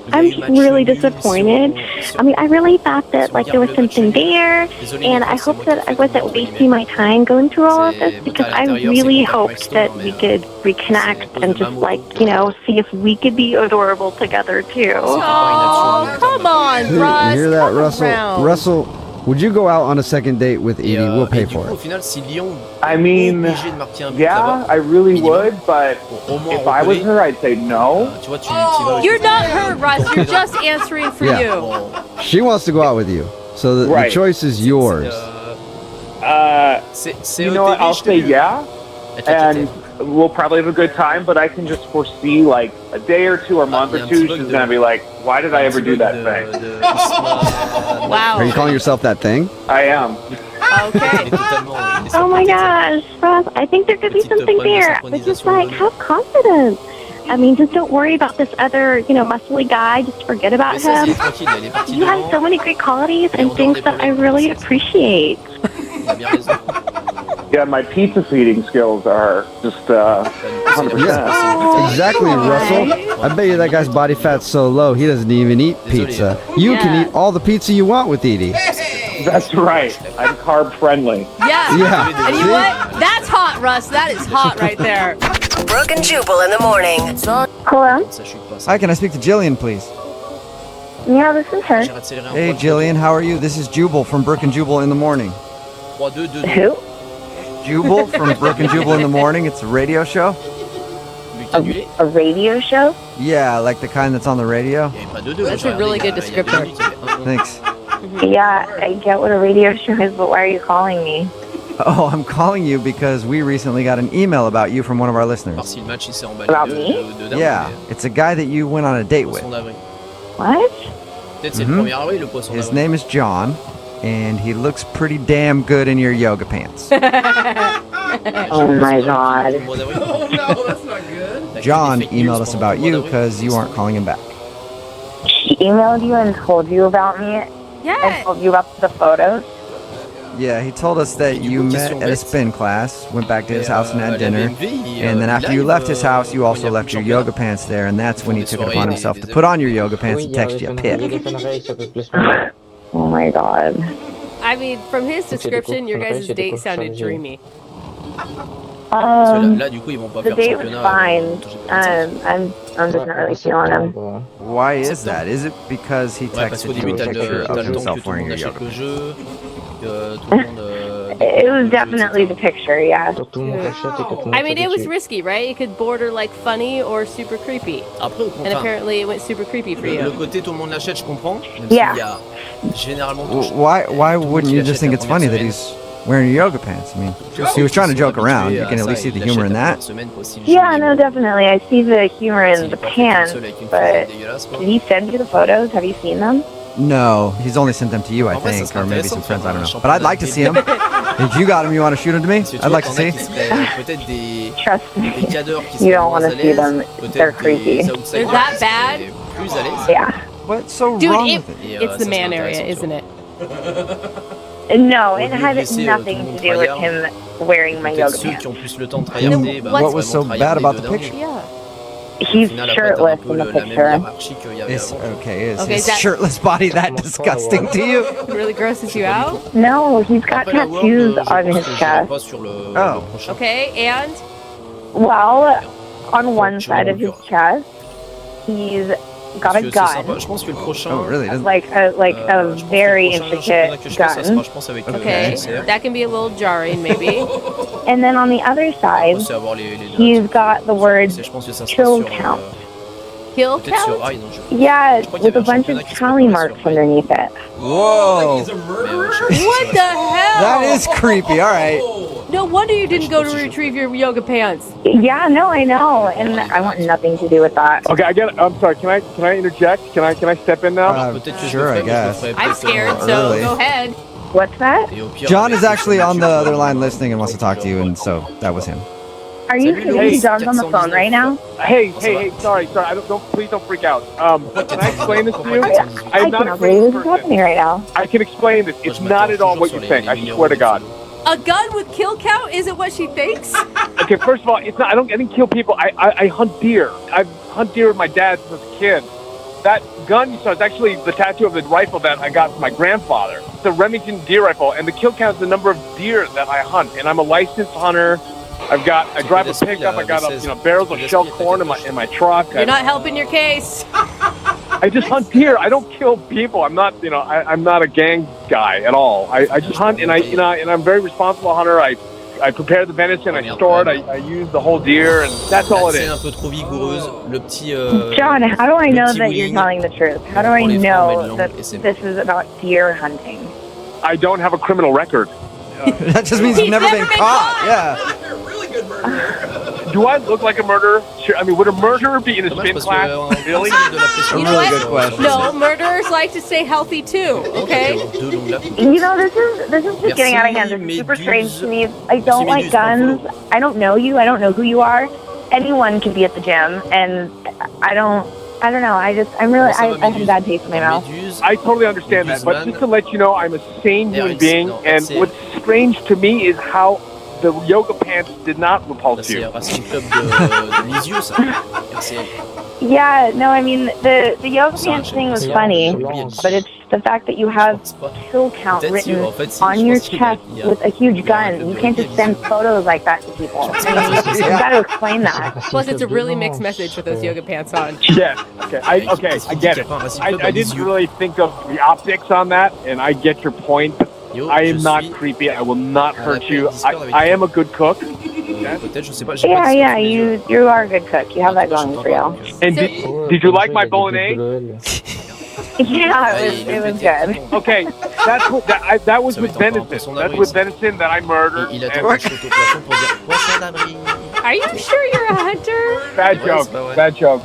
I'm really disappointed. I mean, I really thought that, like, there was something there, and I hope that I wasn't wasting my time going through all of this, because I really hoped that we could reconnect and just, like, you know, see if we could be adorable together, too. Oh, come on, Russ. You hear that, Russell? Russell, would you go out on a second date with Edie? We'll pay for it. I mean, yeah, I really would, but if I was her, I'd say no. You're not her, Russ. You're just answering for you. She wants to go out with you, so the choice is yours. You know what? I'll say yeah, and we'll probably have a good time, but I can just foresee, like, a day or two or a month or two, she's going to be like, why did I ever do that thing? Wow. Are you calling yourself that thing? I am. Okay. Oh my gosh, Ross, I think there could be something there. But just, like, have confidence. I mean, just don't worry about this other, you know, muscly guy. Just forget about him. You have so many great qualities and things that I really appreciate. Yeah, my pizza feeding skills are just Yeah, exactly, Russell. I bet you that guy's body fat's so low he doesn't even eat pizza. You can eat all the pizza you want with Edie. That's right. I'm carb friendly. Yeah. And you know what? That's hot, Russ. That is hot right there. Brooke and Jubal in the morning. Hello? Hi, can I speak to Jillian, please? Yeah, this is her. Hey, Jillian, how are you? This is Jubal from Brooke and Jubal in the morning. Who? Jubal from Brooke and Jubal in the morning. It's a radio show. A radio show? Yeah, like the kind that's on the radio. That's a really good descriptor. Thanks. Yeah, I get what a radio show is, but why are you calling me? Oh, I'm calling you because we recently got an email about you from one of our listeners. About me? Yeah, it's a guy that you went on a date with. What? His name is John, and he looks pretty damn good in your yoga pants. Oh my god. Oh no, that's not good. John emailed us about you because you aren't calling him back. She emailed you and told you about me? Yeah. And told you about the photos? Yeah, he told us that you met at a spin class, went back to his house and had dinner, and then after you left his house, you also left your yoga pants there, and that's when he took it upon himself to put on your yoga pants and text you a pic. Oh my god. I mean, from his description, your guys' date sounded dreamy. The date was fine. I'm just not really feeling him. Why is that? Is it because he texted you a picture of himself wearing your yoga pants? It was definitely the picture, yeah. I mean, it was risky, right? It could border like funny or super creepy. And apparently it went super creepy for you. Yeah. Why wouldn't you just think it's funny that he's wearing yoga pants? I mean, he was trying to joke around. You can at least see the humor in that. Yeah, no, definitely. I see the humor in the pants, but did he send you the photos? Have you seen them? No, he's only sent them to you, I think, or maybe some friends, I don't know. But I'd like to see them. If you got them, you want to shoot them to me? I'd like to see. Trust me, you don't want to see them. They're creepy. They're that bad? Yeah. What's so Dude, wrong with it? it's the man area, isn't it? No, it had nothing to do with him wearing my yoga pants. What was so bad about the picture? Yeah. He's shirtless in the picture. Is his shirtless body that disgusting to you? It really grosses you out? No, he's got tattoos on his chest. Oh. Okay, and? Well, on one side of his chest, he's got a gun. Oh, really? Like a very intricate gun. Okay, that can be a little jarring, maybe. And then on the other side, he's got the words kill count. Kill count? Yeah, with a bunch of tally marks underneath it. Whoa. What the hell? That is creepy, alright. No wonder you didn't go to retrieve your yoga pants. Yeah, no, I know, and I want nothing to do with that. Okay, I'm sorry. Can I interject? Can I step in now? Sure, I guess. I'm scared, so go ahead. What's that? John is actually on the other line listening and wants to talk to you, and so that was him. Are you kidding? John's on the phone right now. Hey, sorry. Please don't freak out. Can I explain this to you? I cannot believe this is happening right now. I can explain this. It's not at all what you think. I swear to God. A gun with kill count isn't what she thinks? Okay, first of all, it's not. I didn't kill people. I hunt deer. I hunt deer with my dad since I was a kid. That gun you saw is actually the tattoo of the rifle that I got from my grandfather. It's a Remington deer rifle, and the kill count is the number of deer that I hunt. And I'm a licensed hunter. I drive a pickup. I got barrels of shell corn in my truck. You're not helping your case. I just hunt deer. I don't kill people. I'm not, I'm not a gang guy at all. I just hunt, and and I'm a very responsible hunter. I prepare the venison, I store it, I use the whole deer, and that's all it is. John, how do I know that you're telling the truth? How do I know that this is about deer hunting? I don't have a criminal record. That just means you've never been caught. Yeah. Really good murderer. Do I look like a murderer? Sure. I mean, would a murderer be in a spin class? Really? You know what? No, murderers like to stay healthy too, okay? This is just getting out of hand. It's super strange to me. I don't like guns. I don't know you. I don't know who you are. Anyone can be at the gym, and I don't know. I have a bad taste in my mouth. I totally understand that, but just to let you know, I'm a sane human being, and what's strange to me is how the yoga pants did not repulse you. Yeah, no, I mean, the yoga pants thing was funny, but it's the fact that you have kill count written on your chest with a huge gun. You can't just send photos like that to people. I mean, you've got to explain that. Plus, it's a really mixed message with those yoga pants on. Yeah, okay, I get it. I didn't really think of the optics on that, and I get your point. I am not creepy. I will not hurt you. I am a good cook. Yeah, you are a good cook. You have that going for you. And did you like my bolognese? Yeah, it was good. Okay, that was with venison. That's with venison that I murdered. Are you sure you're a hunter? Bad joke.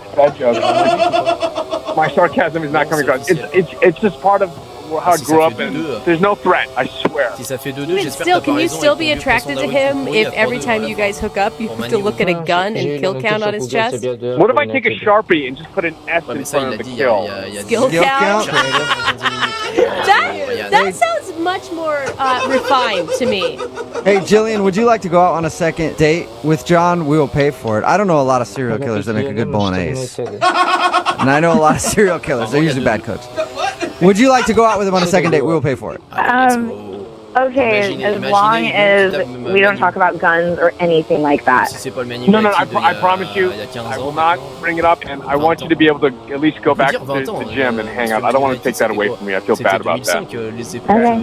My sarcasm is not coming across. It's just part of how I grew up, and there's no threat, I swear. Can you still be attracted to him if every time you guys hook up, you have to look at a gun and kill count on his chest? What if I take a Sharpie and just put an S in front of the kill? Skill count? That sounds much more refined to me. Hey, Jillian, would you like to go out on a second date with John? We will pay for it. I don't know a lot of serial killers that make a good bolognese. And I know a lot of serial killers. They're usually bad cooks. Would you like to go out with him on a second date? We will pay for it. Okay, as long as we don't talk about guns or anything like that. No, I promise you, I will not bring it up, and I want you to be able to at least go back to the gym and hang out. I don't want to take that away from me. I feel bad about that. Okay.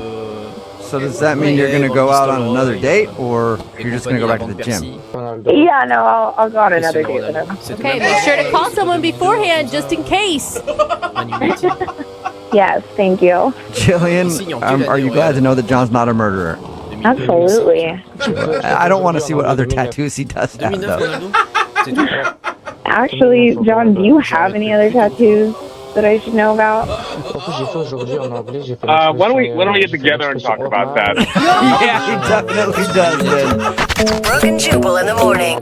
So does that mean you're going to go out on another date, or you're just going to go back to the gym? Yeah, no, I'll go on another date with him. Okay, make sure to call someone beforehand just in case. Yes, thank you. Jillian, are you glad to know that John's not a murderer? Absolutely. I don't want to see what other tattoos he does have, though. Actually, John, do you have any other tattoos that I should know about? Why don't we get together and talk about that? Yeah, he definitely does, man. Brooke and Jubal in the morning.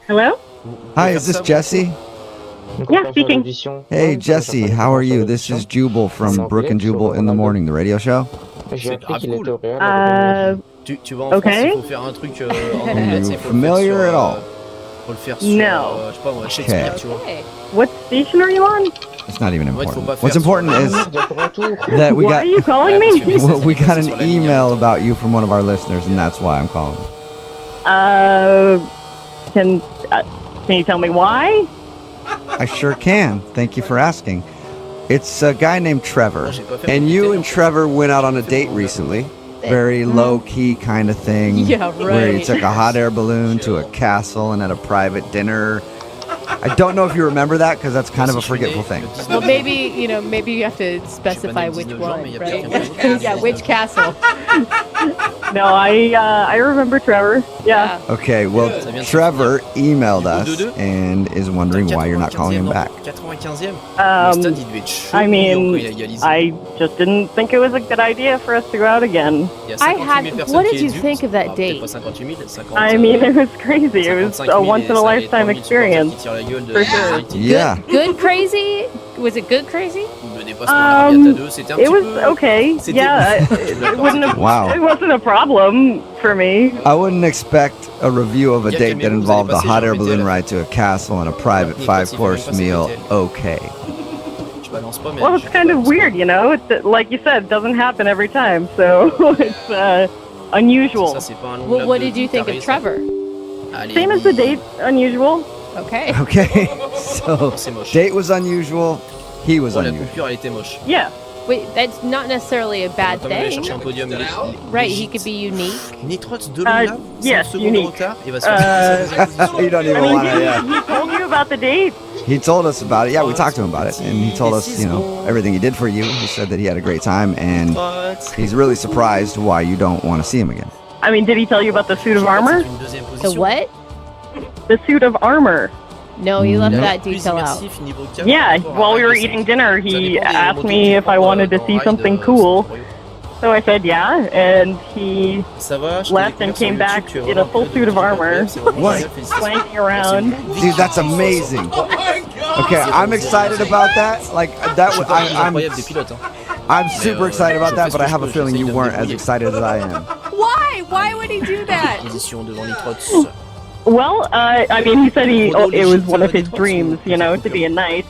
Hello? Hi, is this Jesse? Yeah, speaking. Hey, Jesse, how are you? This is Jubal from Brooke and Jubal in the Morning, the radio show. Okay. Are you familiar at all? No. Okay. What station are you on? It's not even important. What's important is that we got. Why are you calling me? We got an email about you from one of our listeners, and that's why I'm calling. Can you tell me why? I sure can. Thank you for asking. It's a guy named Trevor, and you and Trevor went out on a date recently. Very low-key kind of thing. Yeah, right. Where you took a hot air balloon to a castle and had a private dinner. I don't know if you remember that, because that's kind of a forgetful thing. Well, maybe you have to specify which one, right? Yeah, which castle. No, I remember Trevor. Yeah. Okay, well, Trevor emailed us and is wondering why you're not calling him back. I mean, I just didn't think it was a good idea for us to go out again. What did you think of that date? I mean, it was crazy. It was a once-in-a-lifetime experience. For sure. Yeah. Good crazy? Was it good crazy? It was okay. Yeah, it wouldn't have. Wow. It wasn't a problem for me. I wouldn't expect a review of a date that involved a hot air balloon ride to a castle and a private 5-course meal okay. Well, it's kind of weird, you know? It's, like you said, it doesn't happen every time, so it's unusual. Well, what did you think of Trevor? Same as the date, unusual. Okay. Okay, so date was unusual, he was unusual. Yeah. Wait, that's not necessarily a bad thing. Right, he could be unique. Yes, unique. You don't even want to, yeah. He told you about the date? He told us about it. Yeah, we talked to him about it, and he told us, everything he did for you. He said that he had a great time, and he's really surprised why you don't want to see him again. I mean, did he tell you about the suit of armor? The what? The suit of armor. No, he left that detail out. Yeah, while we were eating dinner, he asked me if I wanted to see something cool. So I said yeah, and he left and came back in a full suit of armor. What? Flanking around. Dude, that's amazing. Okay, I'm excited about that. Like, I'm super excited about that, but I have a feeling you weren't as excited as I am. Why? Why would he do that? Position devant les trottes. Well, I mean, he said it was one of his dreams, you know, to be a knight.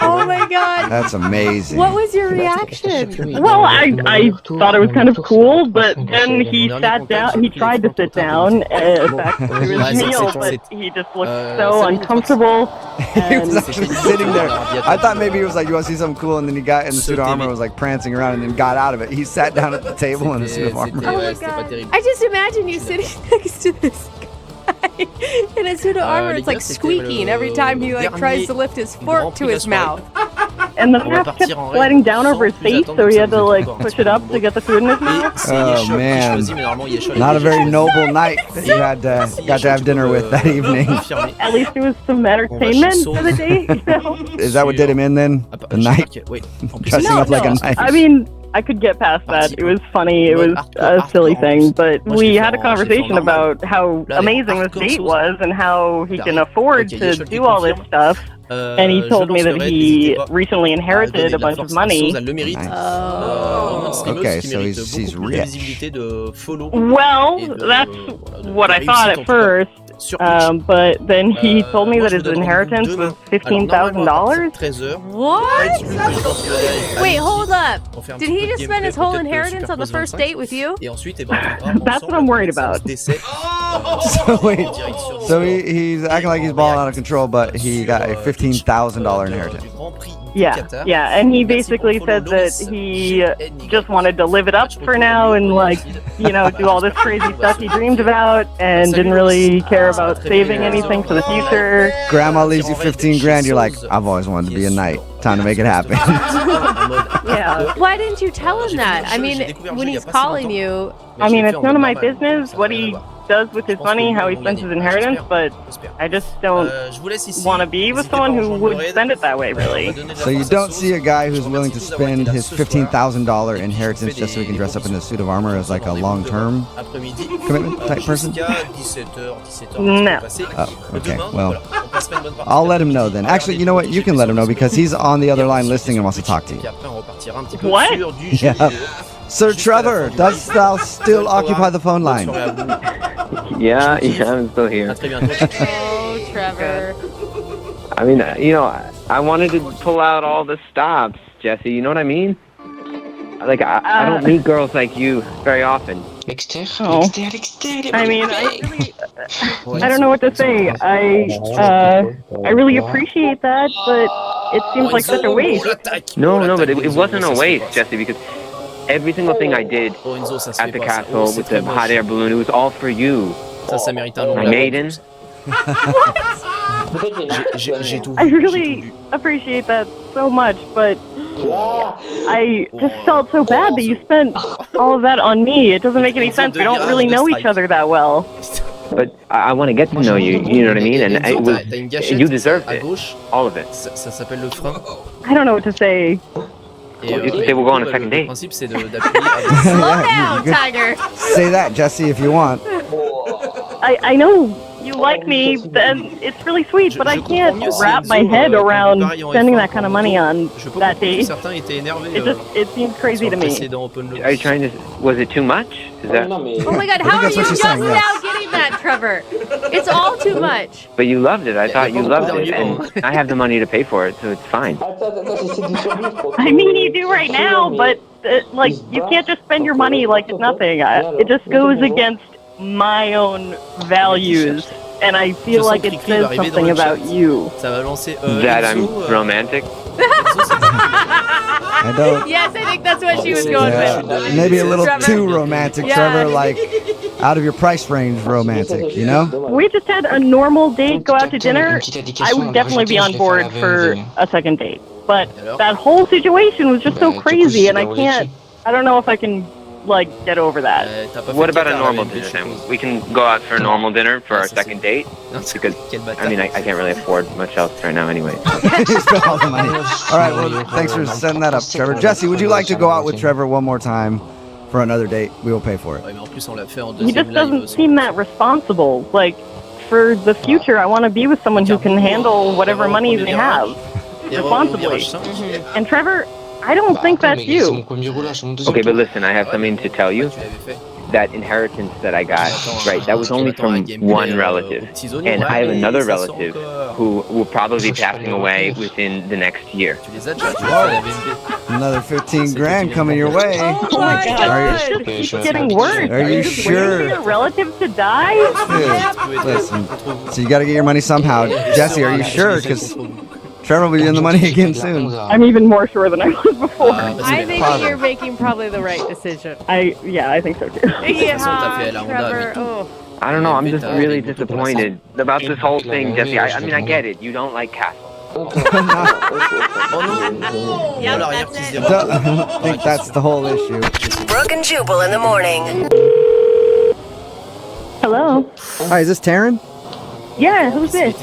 Oh my god. That's amazing. What was your reaction? Well, I thought it was kind of cool, but then he sat down, he tried to sit down back to his meal, but he just looked so uncomfortable. He was actually sitting there. I thought maybe he was like, you want to see something cool? And then he got in the suit of armor and was like prancing around and then got out of it. He sat down at the table in the suit of armor. Oh my god. I just imagine you sitting next to this guy in a suit of armor. It's like squeaking every time he like tries to lift his fork to his mouth. And the mask kept sliding down over his face, so he had to like push it up to get the food in his mouth. Oh man, not a very noble night that you got to have dinner with that evening. At least it was some entertainment for the day. You know? Is that what did him in then? The night? Dressing up like a knight? I mean, I could get past that. It was funny. It was a silly thing, but we had a conversation about how amazing this date was and how he can afford to do all this stuff. And he told me that he recently inherited a bunch of money. Nice. Okay, so he's rich. Well, that's what I thought at first. But then he told me that his inheritance was $15,000. What? Wait, hold up. Did he just spend his whole inheritance on the first date with you? That's what I'm worried about. So wait, so he's acting like he's balling out of control, but he got a $15,000 inheritance. Yeah, and he basically said that he just wanted to live it up for now and like, you know, do all this crazy stuff he dreamed about and didn't really care about saving anything for the future. Grandma leaves you 15 grand, you're like, I've always wanted to be a knight. Time to make it happen. Yeah. Why didn't you tell him that? I mean, when he's calling you... I mean, it's none of my business what he does with his money, how he spends his inheritance, but I just don't want to be with someone who would spend it that way, really. So you don't see a guy who's willing to spend his $15,000 inheritance just so he can dress up in a suit of armor as like a long-term commitment type person? No. Oh, okay. Well, I'll let him know then. Actually, you know what? You can let him know because he's on the other line listening and wants to talk to you. What? Yeah. Sir Trevor, does thou still occupy the phone line? Yeah, I'm still here. Oh, Trevor. I mean, you know, I wanted to pull out all the stops, Jesse. You know what I mean? Like, I don't meet girls like you very often. Oh. I mean, I don't know what to say. I really appreciate that, but it seems like such a waste. No, but it wasn't a waste, Jesse, because every single thing I did at the castle with the hot air balloon, it was all for you. My maiden. I really appreciate that so much, but I just felt so bad that you spent all of that on me. It doesn't make any sense. We don't really know each other that well. But I want to get to know you, you know what I mean? And you deserved it. All of it. I don't know what to say. They will go on a second date. Slow down, Tiger. Say that, Jesse, if you want. I know you like me, and it's really sweet, but I can't wrap my head around spending that kind of money on that date. It seems crazy to me. Are you trying to... Was it too much? Is that... Oh my god, how are you just now getting that, Trevor? It's all too much. But you loved it. I thought you loved it, and I have the money to pay for it, so it's fine. I mean, you do right now, but, like, you can't just spend your money like it's nothing. It just goes against my own values, and I feel like it says something about you. That I'm romantic? I don't. Yes, I think that's what she was going with. Maybe a little Trevor. too romantic, Trevor, like out of your price range romantic, you know? We just had a normal date, go out to dinner. I would definitely be on board for a second date. But that whole situation was just so crazy, and I don't know if I can, like, get over that. What about a normal dinner then? We can go out for a normal dinner for our second date? Because, I mean, I can't really afford much else right now anyway. You spent all the money. All right, well, thanks for setting that up, Trevor. Jesse, would you like to go out with Trevor one more time for another date? We will pay for it. He just doesn't seem that responsible. Like, for the future, I want to be with someone who can handle whatever money they have responsibly. And Trevor, I don't think that's you. Okay, but listen, I have something to tell you. That inheritance that I got, right, that was only from one relative. And I have another relative who will probably be passing away within the next year. Another 15 grand coming your way. Oh my God, it just keeps getting worse. Are you just sure? waiting for your relative to die? Dude, listen, so you got to get your money somehow. Jesse, are you sure? Because Trevor will be in the money again soon. I'm even more sure than I was before. I think you're making probably the right decision. I think so too. Yeah, Trevor. Oh. I don't know, I'm just really disappointed about this whole thing, Jesse. I mean, I get it. You don't like Castle. Yeah, that's it. I think that's the whole issue. Brooke and Jubal in the morning. Hello? Hi, is this Taryn? Yeah, who's this?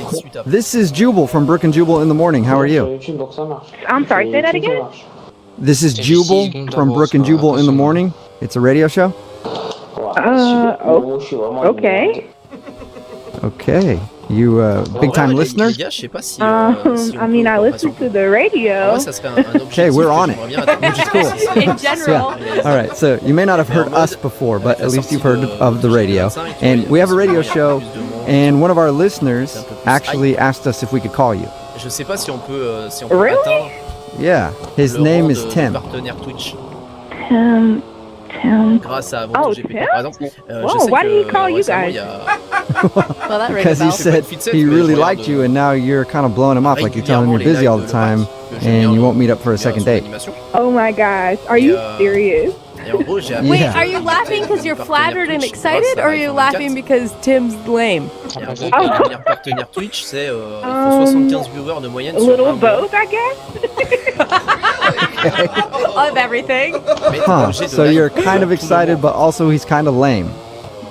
This is Jubal from Brooke and Jubal in the morning. How are you? I'm sorry, say that again? This is Jubal from Brooke and Jubal in the morning. It's a radio show. Okay. Okay. You a big time listener? I mean, I listen to the radio. Okay, we're on it, which is cool. In general. Yeah. All right, so you may not have heard us before, but at least you've heard of the radio. And we have a radio show, and one of our listeners actually asked us if we could call you. Really? Yeah, his name is Tim. Tim. Oh, Tim? Whoa, why did he call you guys? Well, that Because he said he really liked you, and now you're kind of blowing him off, like you're telling him you're busy all the time, and you won't meet up for a second date. Oh my gosh, are you serious? Wait, are you laughing because you're flattered and excited, or are you laughing because Tim's lame? A little both, I guess. Of everything. Huh, so you're kind of excited, but also he's kind of lame.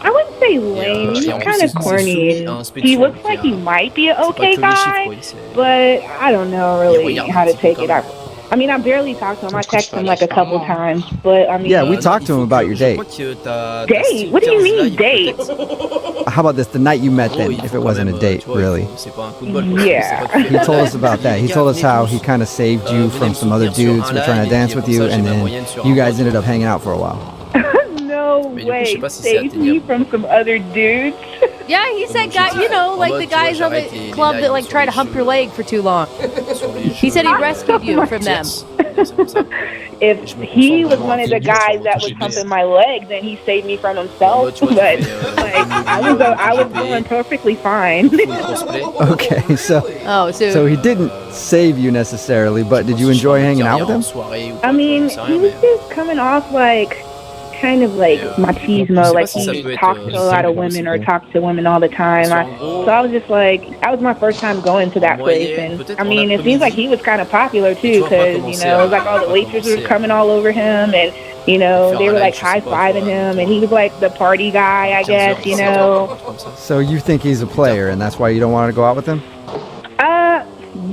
I wouldn't say lame, he's kind of corny. He looks like he might be an okay guy, but I don't know really how to take it. I mean, I barely talked to him. I texted him like a couple times, but I mean... Yeah, we talked to him about your date. Date? What do you mean, date? How about this, the night you met them, if it wasn't a date, really? Yeah. He told us about that. He told us how he kind of saved you from some other dudes who were trying to dance with you, and then you guys ended up hanging out for a while. No way, saved me from some other dudes? Yeah, he said, like the guys on the club that like try to hump your leg for too long. He said he rescued you from them. If he was one of the guys that was humping my leg, then he saved me from himself. But like, I was doing perfectly fine. Okay, so he didn't save you necessarily, but did you enjoy hanging out with him? I mean, he was just coming off like kind of like machismo, like he talks to a lot of women or talks to women all the time. So I was just like, that was my first time going to that place, and I mean, it seems like he was kind of popular too, because it was like all the waitresses were coming all over him, and they were like high-fiving him, and he was like the party guy, I guess, So you think he's a player, and that's why you don't want to go out with him?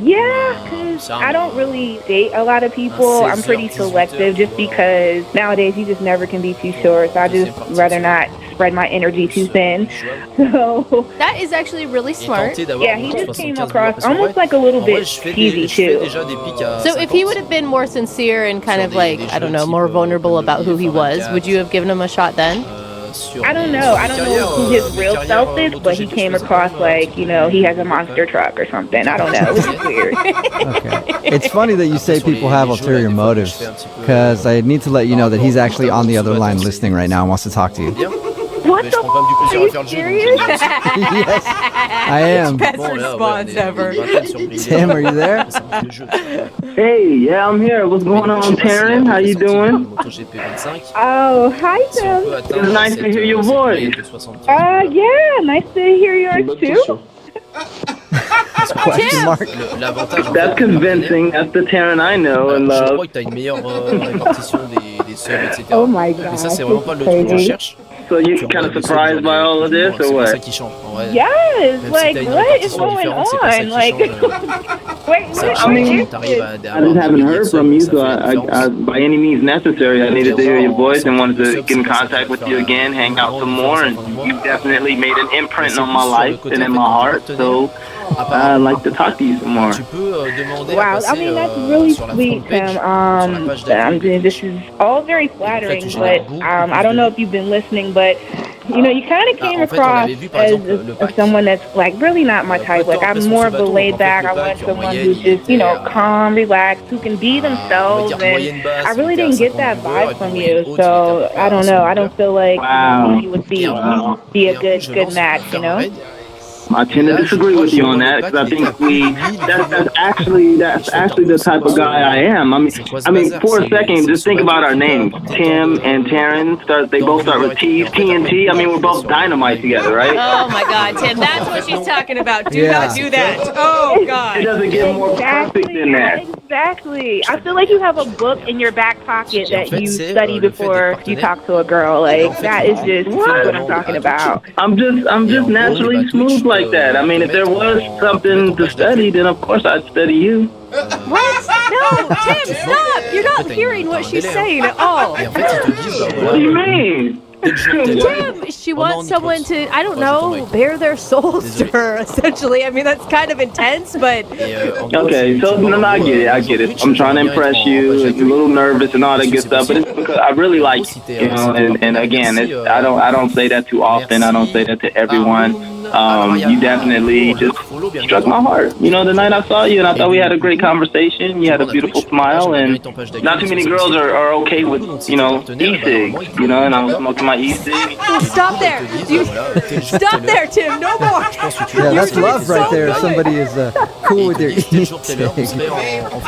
Yeah, because I don't really date a lot of people. I'm pretty selective just because nowadays you just never can be too sure. So I just rather not spread my energy too thin. So that is actually really smart. Yeah, he just came across almost like a little bit cheesy too. So if he would have been more sincere and kind of like, I don't know, more vulnerable about who he was, would you have given him a shot then? I don't know who his real self is, but he came across like, he has a monster truck or something. I don't know. It was weird. Okay. It's funny that you say people have ulterior motives, because I need to let you know that he's actually on the other line listening right now and wants to talk to you. What the f***? Are you serious? Yes, I am. Best response ever. Tim, are you there? Hey, yeah, I'm here. What's going on, Taryn? How you doing? Oh, hi, Tim. It's nice to hear your voice. Yeah, nice to hear yours too. Question mark. That's convincing. That's the Taryn I know and love. Oh my God. So you're kind of surprised by all of this, or what? Yes, like, what is going on? Like, wait, I mean, I just haven't heard from you, so I by any means necessary, I needed to hear your voice and wanted to get in contact with you again, hang out some more, and you've definitely made an imprint on my life and in my heart, so I'd like to talk to you some more. Wow, I mean, that's really sweet, Tim. This is all very flattering, but I don't know if you've been listening, but you know, you kind of came across as someone that's like really not my type. Like, I'm more of a laid back. I want someone who's just, you know, calm, relaxed, who can be themselves. And I really didn't get that vibe from you. So I don't know. I don't feel like you would be a good match, you know? I tend to disagree with you on that because I think that's actually the type of guy I am. I mean, for a second, just think about our names, Tim and Taryn. They both start with T's, TNT. I mean, we're both dynamite together, right? Oh my God, Tim, that's what she's talking about. Do not do that. Oh God. It doesn't get more perfect than that. Exactly. I feel like you have a book in your back pocket that you study before you talk to a girl. Like, that is just what I'm talking about. I'm just naturally smooth like that. I mean, if there was something to study, then of course I'd study you. What? No, Tim, stop! You're not hearing what she's saying at all. What do you mean? Tim, she wants someone to, I don't know, bare their souls to her, essentially. I mean, that's kind of intense, but... Okay, so no, I get it. I'm trying to impress you, it's a little nervous and all that good stuff, but it's because I really like you, you know, and again, I don't say that too often, I don't say that to everyone. You definitely just struck my heart. You know, the night I saw you, and I thought we had a great conversation. You had a beautiful smile, and not too many girls are okay with, you know, e-cigs, you know, and I was smoking my e-cig. Stop there. Stop there, Tim. No more. Yeah, that's love right there. If somebody is cool with their e-cig.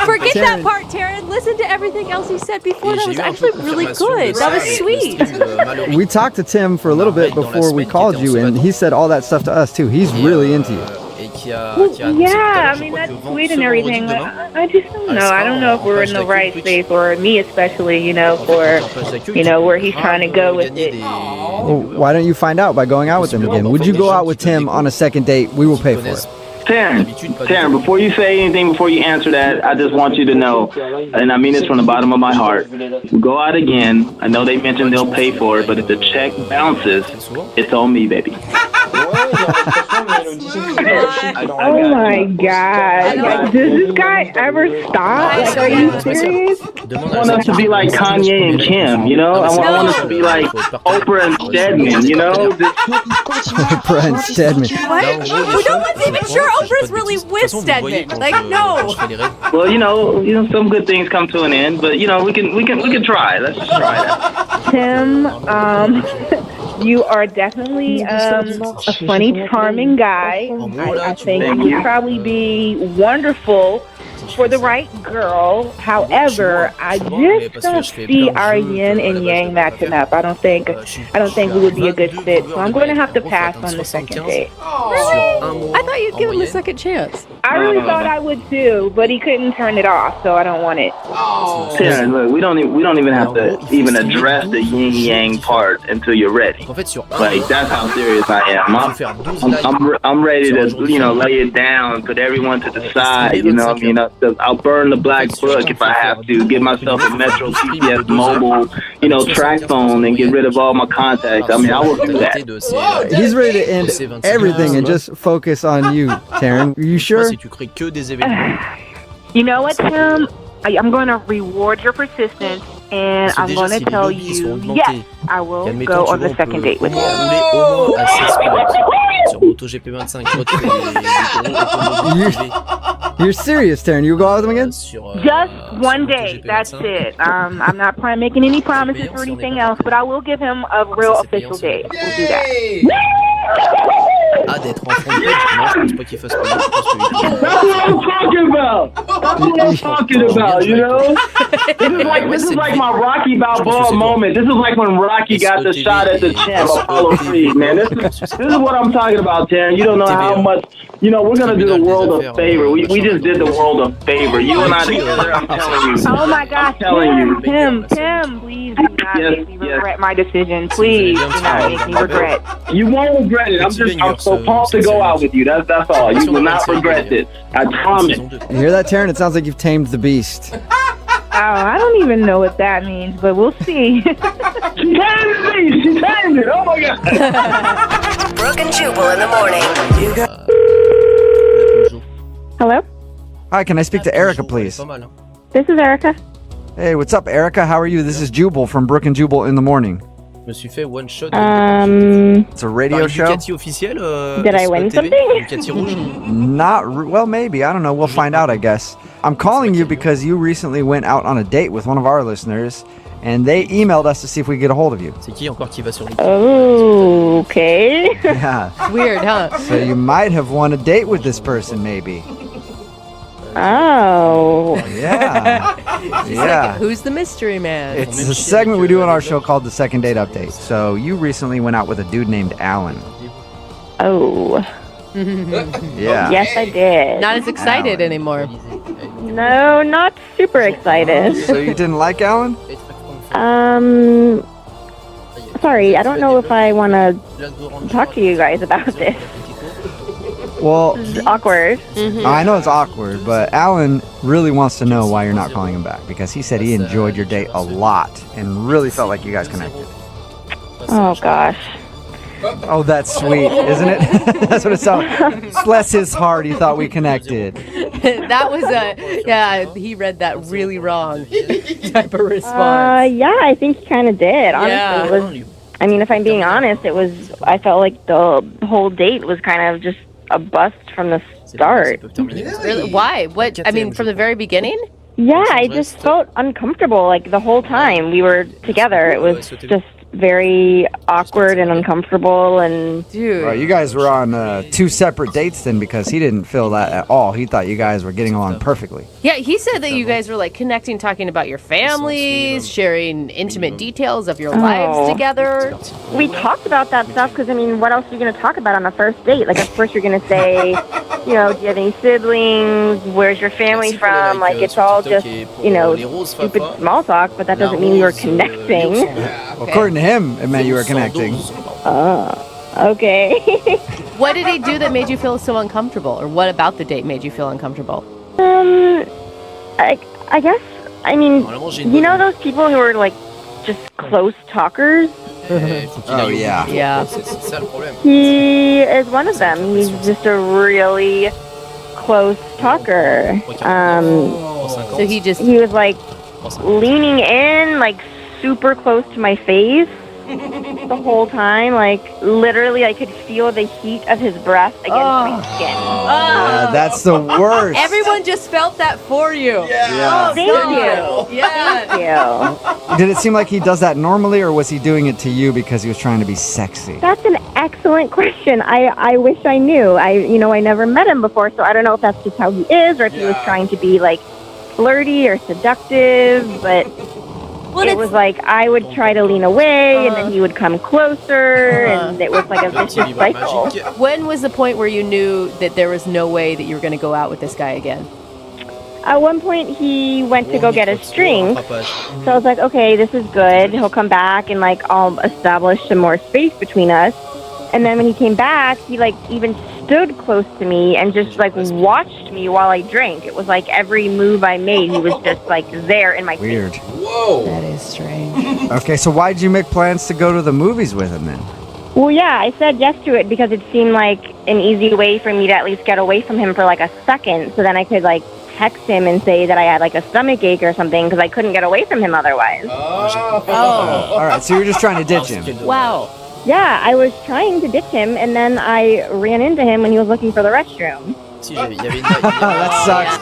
Forget that part, Taryn. Listen to everything else he said before. That was actually really good. That was sweet. We talked to Tim for a little bit before we called you, and he said all that stuff to us too. He's really into you. Yeah, I mean, that's sweet and everything, but I just don't know. I don't know if we're in the right space, or me especially, you know, for, you know, where he's trying to go with it. Well, why don't you find out by going out with him again? Would you go out with Tim on a second date? We will pay for it. Taryn, before you say anything, before you answer that, I just want you to know, and I mean this from the bottom of my heart, go out again. I know they mentioned they'll pay for it, but if the check bounces, it's on me, baby. Oh my God. Like, does this guy ever stop? Like, are you serious? I want us to be like Kanye and Kim, you know? I want us to be like Oprah and Stedman, you know? Oprah and Stedman. What? No one's even sure Oprah's really with Stedman. Like, no. Well, you know, some good things come to an end, but you know, we can try. Let's just try that. Tim, you are definitely a funny, charming guy. I think you would probably be wonderful for the right girl. However, I just don't see our yin and yang matching up. I don't think we would be a good fit. So I'm going to have to pass on the second date. Really? I thought you'd give him a second chance. I really thought I would too, but he couldn't turn it off, so I don't want it. Yeah, look, we don't even have to even address the yin yang part until you're ready. Like, that's how serious I am. I'm ready to, you know, lay it down, put everyone to the side. You know what I mean? I'll burn the black book if I have to. Get myself a Metro PCS mobile, you know, track phone, and get rid of all my contacts. I mean, I will do that. He's ready to end everything and just focus on you, Taryn. Are you sure? You know what, Tim? I'm going to reward your persistence, and I'm going to tell you, yes, I will go on the second date with you. You're serious, Taryn? You go out with him again? Just one day. That's it. I'm not making any promises or anything else, but I will give him a real official date. We'll do that. D'être en front page, non, je pense pas qu'il fasse payer. That's what I'm talking about. That's what I'm talking about, you know? This is like my Rocky Balboa moment. This is like when Rocky got the shot at the champ, Apollo Creed, man. This is what I'm talking about, Taryn. You don't know how much, you know, we're going to do the world a favor. We just did the world a favor. You and I together, I'm telling you. Oh my gosh, Tim, please do not make me regret my decision. Please do not make me regret. You won't regret it. I'm so pumped to go out with you. That's all. You will not regret this. I promise. You hear that, Taryn? It sounds like you've tamed the beast. Oh, I don't even know what that means, but we'll see. She tamed the beast. She tamed it. Oh my God. Brooke and Jubal in the morning. Hello? Hi, can I speak to Erica, please? This is Erica. Hey, what's up, Erica? How are you? This is Jubal from Brook and Jubal in the Morning. It's a radio show. Did I win something? Well, maybe. I don't know. We'll find out, I guess. I'm calling you because you recently went out on a date with one of our listeners, and they emailed us to see if we could get a hold of you. Oh, okay. Yeah. Weird, huh? So you might have won a date with this person, maybe. Oh. Yeah. Yeah. Who's the mystery man? It's a segment we do on our show called The Second Date Update. So you recently went out with a dude named Alan. Oh. Yeah. Yes, I did. Not as excited anymore. No, not super excited. So you didn't like Alan? Sorry, I don't know if I want to talk to you guys about this. Well, it's awkward. I know it's awkward, but Alan really wants to know why you're not calling him back, because he said he enjoyed your date a lot and really felt like you guys connected. Oh, gosh. Oh, that's sweet, isn't it? That's what it sounded. Bless his heart, he thought we connected. That was he read that really wrong type of response. Yeah, I think he kind of did. Honestly, if I'm being honest, I felt like the whole date was kind of just a bust from the start. Really? Why? What? I mean, from the very beginning? Yeah, I just felt uncomfortable like the whole time we were together. It was just very awkward and uncomfortable, and dude. Well, you guys were on 2 separate dates then, because he didn't feel that at all. He thought you guys were getting along perfectly. Yeah, he said that you guys were like connecting, talking about your families, sharing intimate details of your lives together. We talked about that stuff because, what else are you going to talk about on a first date? Like, of course you're going to say, do you have any siblings? Where's your family from? Like, it's all just, stupid small talk, but that doesn't mean we were connecting. According to him, it meant you were connecting. Okay. What did he do that made you feel so uncomfortable? Or what about the date made you feel uncomfortable? I guess, those people who are, like, just close talkers? Oh, yeah. Yeah. He is one of them. He's just a really close talker. So he was, like, leaning in, like, super close to my face the whole time. Like, literally, I could feel the heat of his breath against my skin. Yeah, that's the worst. Everyone just felt that for you. Yeah. Thank you. Yeah. Thank you. Did it seem like he does that normally, or was he doing it to you because he was trying to be sexy? That's an excellent question. I wish I knew. I never met him before, so I don't know if that's just how he is, or if he was trying to be, like, flirty or seductive, but it was like I would try to lean away, and then he would come closer, and it was like a vicious cycle. When was the point where you knew that there was no way that you were going to go out with this guy again? At one point, he went to go get his drink, so I was like, okay, this is good. He'll come back, and, like, I'll establish some more space between us. And then when he came back, he, like, even stood close to me and just, like, watched me while I drank. It was like every move I made, he was just, like, there in my face. Weird. Whoa. That is strange. Okay, so why did you make plans to go to the movies with him then? Well, yeah, I said yes to it because it seemed like an easy way for me to at least get away from him for, like, a second. So then I could, like, text him and say that I had, like, a stomach ache or something because I couldn't get away from him otherwise. Oh. All right, so you were just trying to ditch him. Wow. Yeah, I was trying to ditch him, and then I ran into him when he was looking for the restroom. That sucks.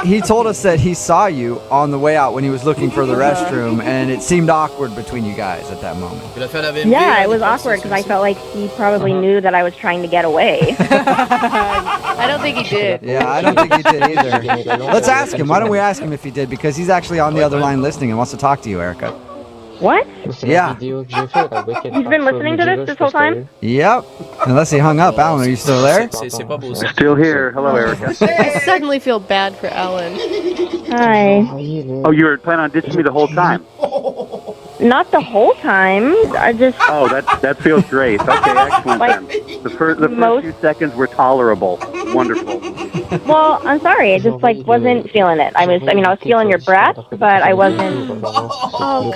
He told us that he saw you on the way out when he was looking for the restroom, and it seemed awkward between you guys at that moment. Yeah, it was awkward because I felt like he probably knew that I was trying to get away. I don't think he did. Yeah, I don't think he did either. Let's ask him. Why don't we ask him if he did? Because he's actually on the other line listening and wants to talk to you, Erica. What? Yeah. He's been listening to this whole time? Yep. Unless he hung up. Alan, are you still there? Still here. Hello, Erica. I suddenly feel bad for Alan. Hi. Oh, you were planning on ditching me the whole time? Not the whole time. I just... Oh, that feels great. Okay, excellent then. The first few seconds were tolerable. Wonderful. Well, I'm sorry. I just, like, wasn't feeling it. I was feeling your breath, but I wasn't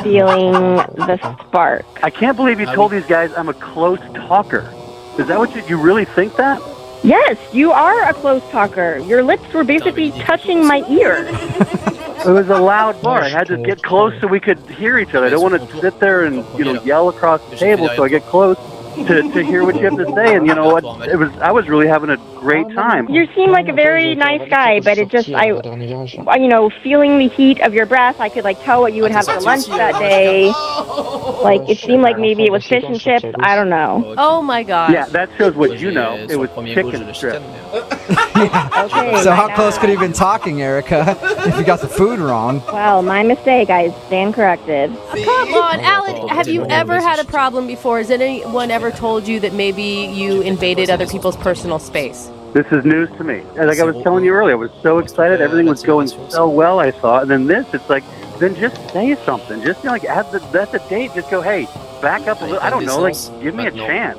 feeling the spark. I can't believe you told these guys I'm a close talker. Is that what you really think that? Yes, you are a close talker. Your lips were basically touching my ear. It was a loud bar. I had to get close so we could hear each other. I don't want to sit there and yell across the table, so I get close to hear what you have to say. And you know what? I was really having a great time. You seem like a very nice guy, but it just feeling the heat of your breath, I could tell what you would have for lunch that day. It seemed like maybe it was fish and chips. I don't know. Oh my gosh. Yeah, that shows what you know. It was chicken strips. Okay. So how close could he have been talking, Erica, if you got the food wrong? Well, my mistake. I stand corrected. Come on, Alan. Have you ever had a problem before? Has anyone ever told you that maybe you invaded other people's personal space? This is news to me. Like I was telling you earlier, I was so excited. Everything was going so well, I thought. And then it's like, then just say something. Just at the date, just go, hey, back up a little. I don't know, give me a chance,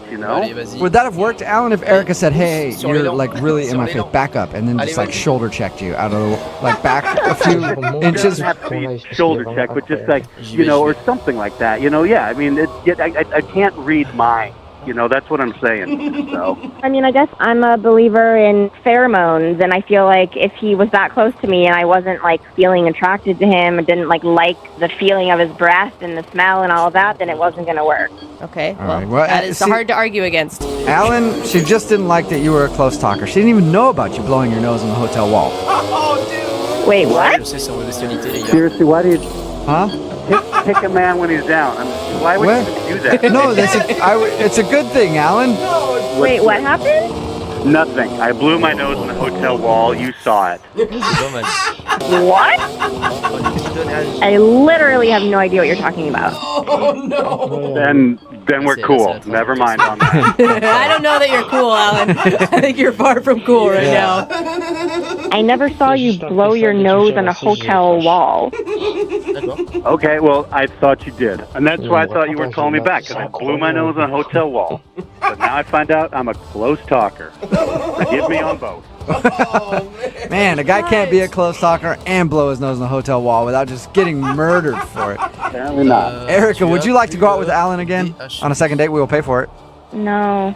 Would that have worked, Alan, if Erica said, hey, you're really in my face, back up, and then just shoulder checked you out of back a few inches? It doesn't have to be shoulder check, but just or something like that. Yeah, I mean, I can't read minds. That's what I'm saying. So. I mean, I guess I'm a believer in pheromones, and I feel like if he was that close to me and I wasn't feeling attracted to him and didn't like the feeling of his breath and the smell and all of that, then it wasn't going to work. Okay, well, that is hard to argue against. Alan, she just didn't like that you were a close talker. She didn't even know about you blowing your nose on the hotel wall. Oh, dude. Wait, what? Seriously, why do you... Huh? Pick a man when he's down. Why would you do that? No, it's a good thing, Alan. Wait, what happened? Nothing. I blew my nose on the hotel wall. You saw it. What? I literally have no idea what you're talking about. Oh, no. Then we're cool. Never mind on that. I don't know that you're cool, Alan. I think you're far from cool right now. I never saw you blow your nose on a hotel wall. Okay, well, I thought you did. And that's why I thought you were calling me back, because I blew my nose on a hotel wall. But now I find out I'm a close talker. Give me on both. Man, a guy can't be a close talker and blow his nose on the hotel wall without just getting murdered for it. Apparently not. Erica, would you like to go out with Alan again? On a second date, we will pay for it. No.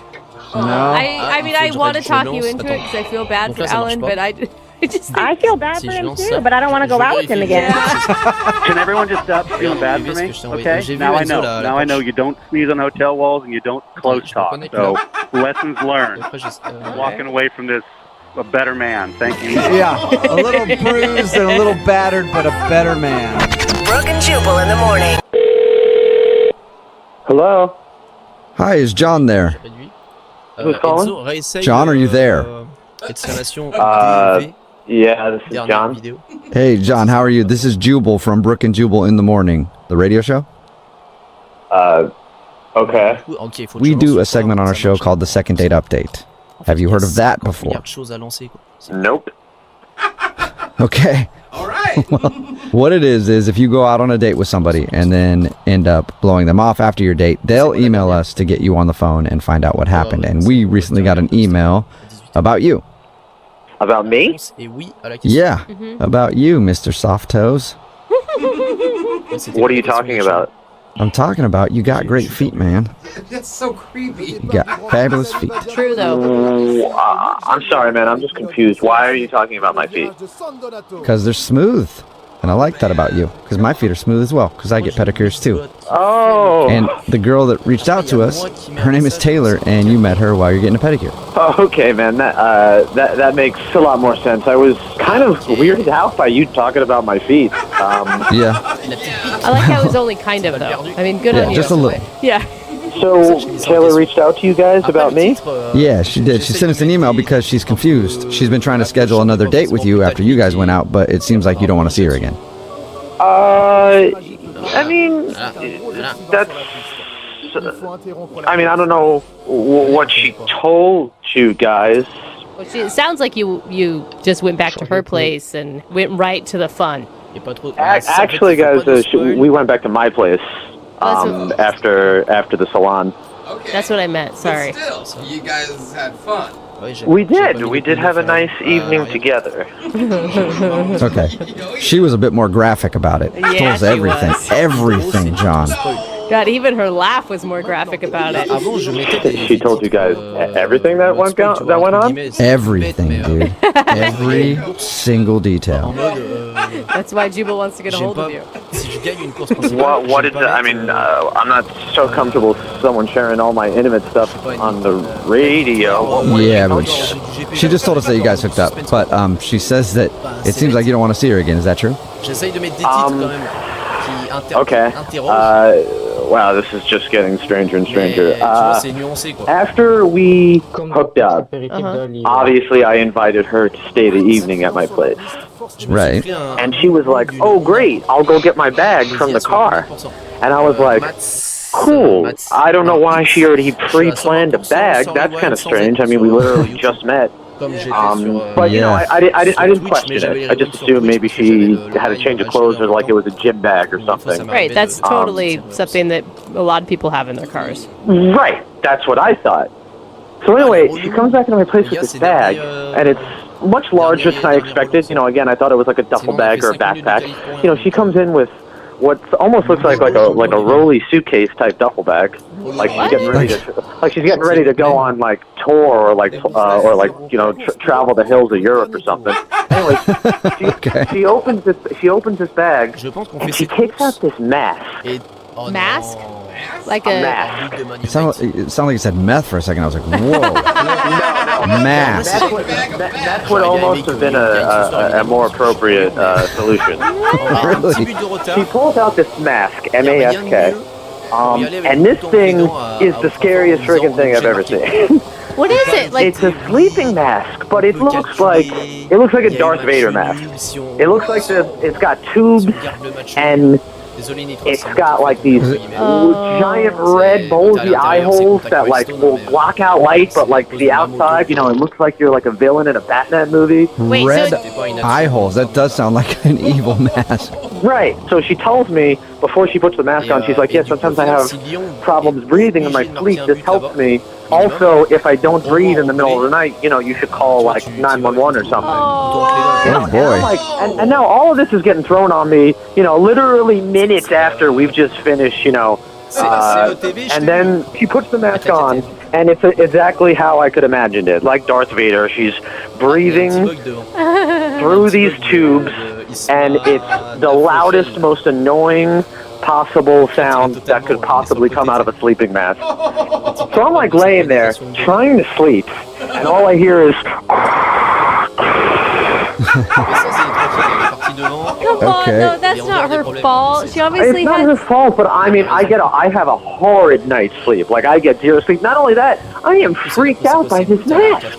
No? I mean, I want to talk you into it because I feel bad for Alan, but I just think... I feel bad for him too, but I don't want to go out with him again. Can everyone just stop feeling bad for me? Okay, now I know. Now I know you don't sneeze on hotel walls and you don't close talk. So, lessons learned. Walking away from this a better man. Thank you. Yeah, a little bruised and a little battered, but a better man. Brooke and Jubal in the morning. Hello? Hi, is John there? Who's calling? John, are you there? Yeah, this is John. Hey, John, how are you? This is Jubal from Brooke and Jubal in the Morning, the radio show. Okay. We do a segment on our show called The Second Date Update. Have you heard of that before? Nope. Okay. All right. Well, what it is if you go out on a date with somebody and then end up blowing them off after your date, they'll email us to get you on the phone and find out what happened. And we recently got an email about you. About me? Yeah, about you, Mr. Soft Toes. What are you talking about? I'm talking about you got great feet, man. That's so creepy. You got fabulous feet. True, though. I'm sorry, man. I'm just confused. Why are you talking about my feet? Because they're smooth. And I like that about you. Because my feet are smooth as well. Because I get pedicures, too. Oh. And the girl that reached out to us, her name is Taylor, and you met her while you're getting a pedicure. Oh, okay, man. That makes a lot more sense. I was kind of weirded out by you talking about my feet. Yeah. I like how it was only kind of, though. I mean, good on you. Just a little. Yeah. So, Taylor reached out to you guys about me? Yeah, she did. She sent us an email because she's confused. She's been trying to schedule another date with you after you guys went out, but it seems like you don't want to see her again. I mean, that's... I mean, I don't know what she told you guys. Well, it sounds like you just went back to her place and went right to the fun. Actually, guys, we went back to my place after the salon. Okay. That's what I meant. Sorry. But still, you guys had fun. We did have a nice evening together. Okay. She was a bit more graphic about it. Yeah, Told us everything. Everything, John. God, even her laugh was more graphic about it. She told you guys everything that went on? Everything, dude. Every single detail. That's why Jubal wants to get a hold of you. What is it? I mean, I'm not so comfortable with someone sharing all my intimate stuff on the radio. Yeah, but she just told us that you guys hooked up. But she says that it seems like you don't want to see her again. Is that true? Okay. Wow, this is just getting stranger and stranger. After we hooked up, obviously I invited her to stay the evening at my place. Right. And she was like, oh great, I'll go get my bag from the car. And I was like, cool. I don't know why she already pre-planned a bag. That's kind of strange. I mean, we literally just met. But you know, I didn't question it. I just assumed maybe she had a change of clothes or like it was a gym bag or something. Right, that's totally something that a lot of people have in their cars. Right, that's what I thought. So anyway, she comes back into my place with this bag, and it's much larger than I expected. You know, again, I thought it was like a duffel bag or a backpack. You know, she comes in with what almost looks like a rolly suitcase type duffel bag. Like she's getting ready to go on like tour or like you know travel the hills of Europe or something. Anyway, she opens this bag and she takes out this mask. Mask? Like a mask. It sounded like you said meth for a second. I was like, whoa. Mask. That's what almost have been a more appropriate solution. Really? She pulls out this mask, M-A-S-K, and this thing is the scariest friggin' thing I've ever seen. What is it? Like it's a sleeping mask, but it looks like a Darth Vader mask. It looks like it's got tubes and it's got like these giant red bulgy eye holes that like will block out light, but like to the outside, you know, it looks like you're like a villain in a Batman movie. Wait, red eye holes. That does sound like an evil mask. Right. So she tells me before she puts the mask on, she's like, yeah, sometimes I have problems breathing in my sleep. This helps me. Also, if I don't breathe in the middle of the night, you know, you should call like 911 or something. Oh boy. And now all of this is getting thrown on me, you know, literally minutes after we've just finished, you know. And then she puts the mask on, and it's exactly how I could imagined it. Like Darth Vader, she's breathing through these tubes, and it's the loudest, most annoying possible sound that could possibly come out of a sleeping mask. So I'm like laying there trying to sleep, and all I hear is Come on, no, that's not her fault. She obviously it's not her fault, but I mean, I have a horrid night's sleep. Like I get zero sleep. Not only that, I am freaked out by this mask.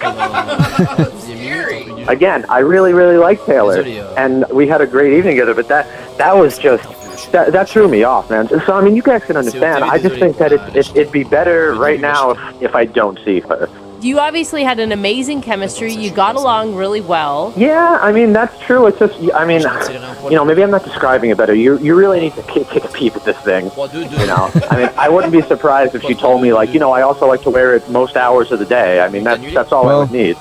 Again, I really, really like Taylor, and we had a great evening together. But that was just. That threw me off, man. So, I mean, you guys can understand. I just think that it'd be better right now if I don't see her. You obviously had an amazing chemistry. You got along really well. Yeah, I mean, that's true. It's just, I mean, you know, maybe I'm not describing it better. You really need to take a peep at this thing, you know? I mean, I wouldn't be surprised if she told me, like, you know, I also like to wear it most hours of the day. I mean, that's all I would need.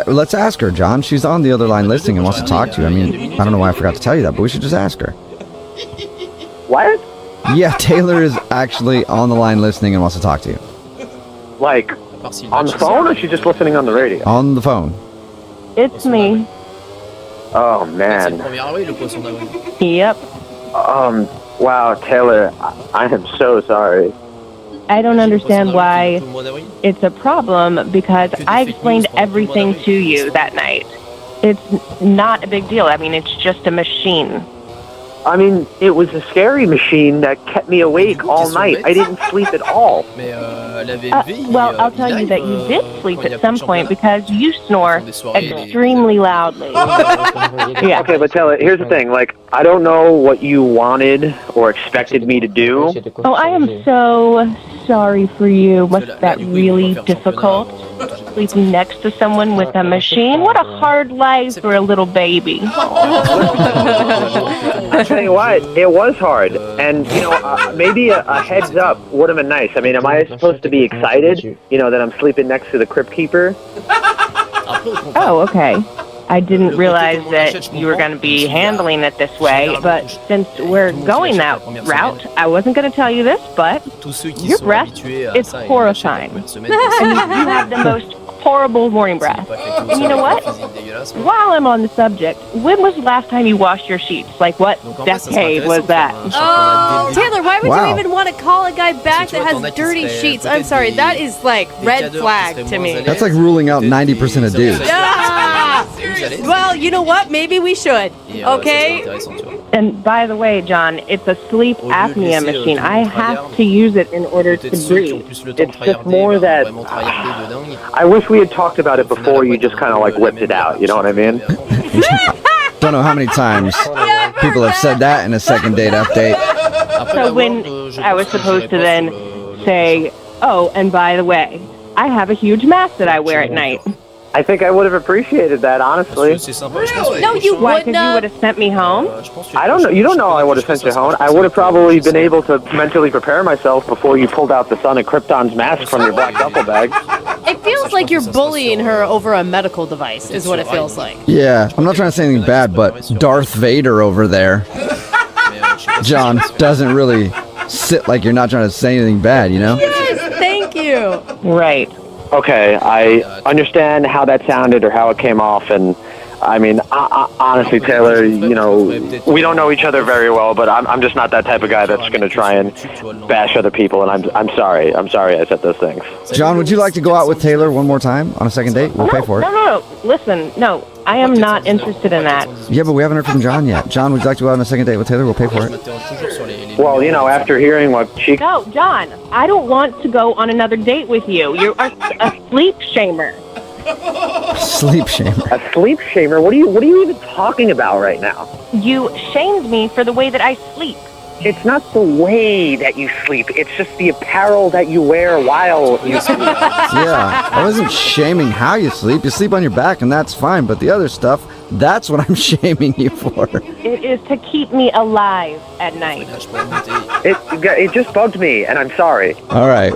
Let's ask her, John. She's on the other line listening and wants to talk to you. I mean, I don't know why I forgot to tell you that, but we should just ask her. What? Yeah, Taylor is actually on the line listening and wants to talk to you. Like, on the phone, or is she just listening on the radio? On the phone. It's me. Oh, man. Yep. Wow, Taylor, I am so sorry. I don't understand why it's a problem, because I explained everything to you that night. It's not a big deal. I mean, it's just a machine. I mean, it was a scary machine that kept me awake all night. I didn't sleep at all. Well, I'll tell you that you did sleep at some point because you snore extremely loudly. Yeah. Okay, but Taylor, here's the thing. Like, I don't know what you wanted or expected me to do. Oh, I am so sorry for you. Was that really difficult? Sleeping next to someone with a machine? What a hard life for a little baby. I tell you what, it was hard. And, you know, maybe a heads up would have been nice. I mean, am I supposed to be excited, you know, that I'm sleeping next to the crypt keeper? Oh, okay. I didn't realize that you were going to be handling it this way, but since we're going that route, I wasn't going to tell you this, but your breath is horrifying. And you have the most horrible morning breath. And you know what? While I'm on the subject, when was the last time you washed your sheets? Like, what decade was that? Oh, Taylor, why would you even want to call a guy back that has dirty sheets? I'm sorry, that is like red flag to me. That's like ruling out 90% of dudes. Well, you know what? Maybe we should. Okay? And by the way, John, it's a sleep apnea machine. I have to use it in order to breathe. It's just more that I wish we had talked about it before you just kind of like whipped it out. You know what I mean? Don't know how many times people have said that in a second date update. So when I was supposed to then say, oh, and by the way, I have a huge mask that I wear at night. I think I would have appreciated that, honestly. Really? No, you wouldn't. Because you would have sent me home? I don't know. You don't know I would have sent you home. I would have probably been able to mentally prepare myself before you pulled out the Son of Krypton's mask from your black duffel bag. It feels like you're bullying her over a medical device, is what it feels like. Yeah, I'm not trying to say anything bad, but Darth Vader over there, John, doesn't really sit like you're not trying to say anything bad, you know? Yes, thank you. Right. Okay, I understand how that sounded or how it came off, and I mean, honestly, Taylor, you know, we don't know each other very well, but I'm just not that type of guy that's going to try and bash other people, and I'm sorry I said those things. John, would you like to go out with Taylor one more time on a second date? We'll pay for it. No. Listen, no, I am not interested in that. Yeah, but we haven't heard from John yet. John, would you like to go out on a second date with Taylor? We'll pay for it. Well, you know, after hearing what she... No, John, I don't want to go on another date with you. You're a sleep shamer. Sleep shamer. A sleep shamer? What are you even talking about right now? You shamed me for the way that I sleep. It's not the way that you sleep. It's just the apparel that you wear while you sleep. Yeah, I wasn't shaming how you sleep. You sleep on your back, and that's fine. But the other stuff, that's what I'm shaming you for. It is to keep me alive at night. It just bugged me, and I'm sorry. All right.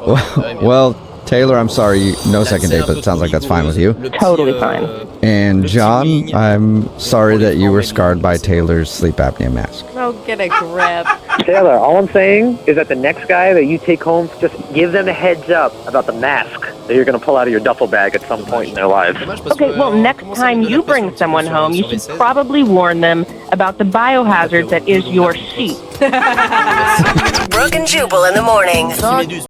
Well, Taylor, I'm sorry. No second date, but it sounds like that's fine with you. Totally fine. And John, I'm sorry that you were scarred by Taylor's sleep apnea mask. Oh, get a grip. Taylor, all I'm saying is that the next guy that you take home, just give them a heads up about the mask that you're going to pull out of your duffel bag at some point in their lives. Okay, well, next time you bring someone home, you should probably warn them about the biohazard that is your sheet. Brooke and Jubal in the morning.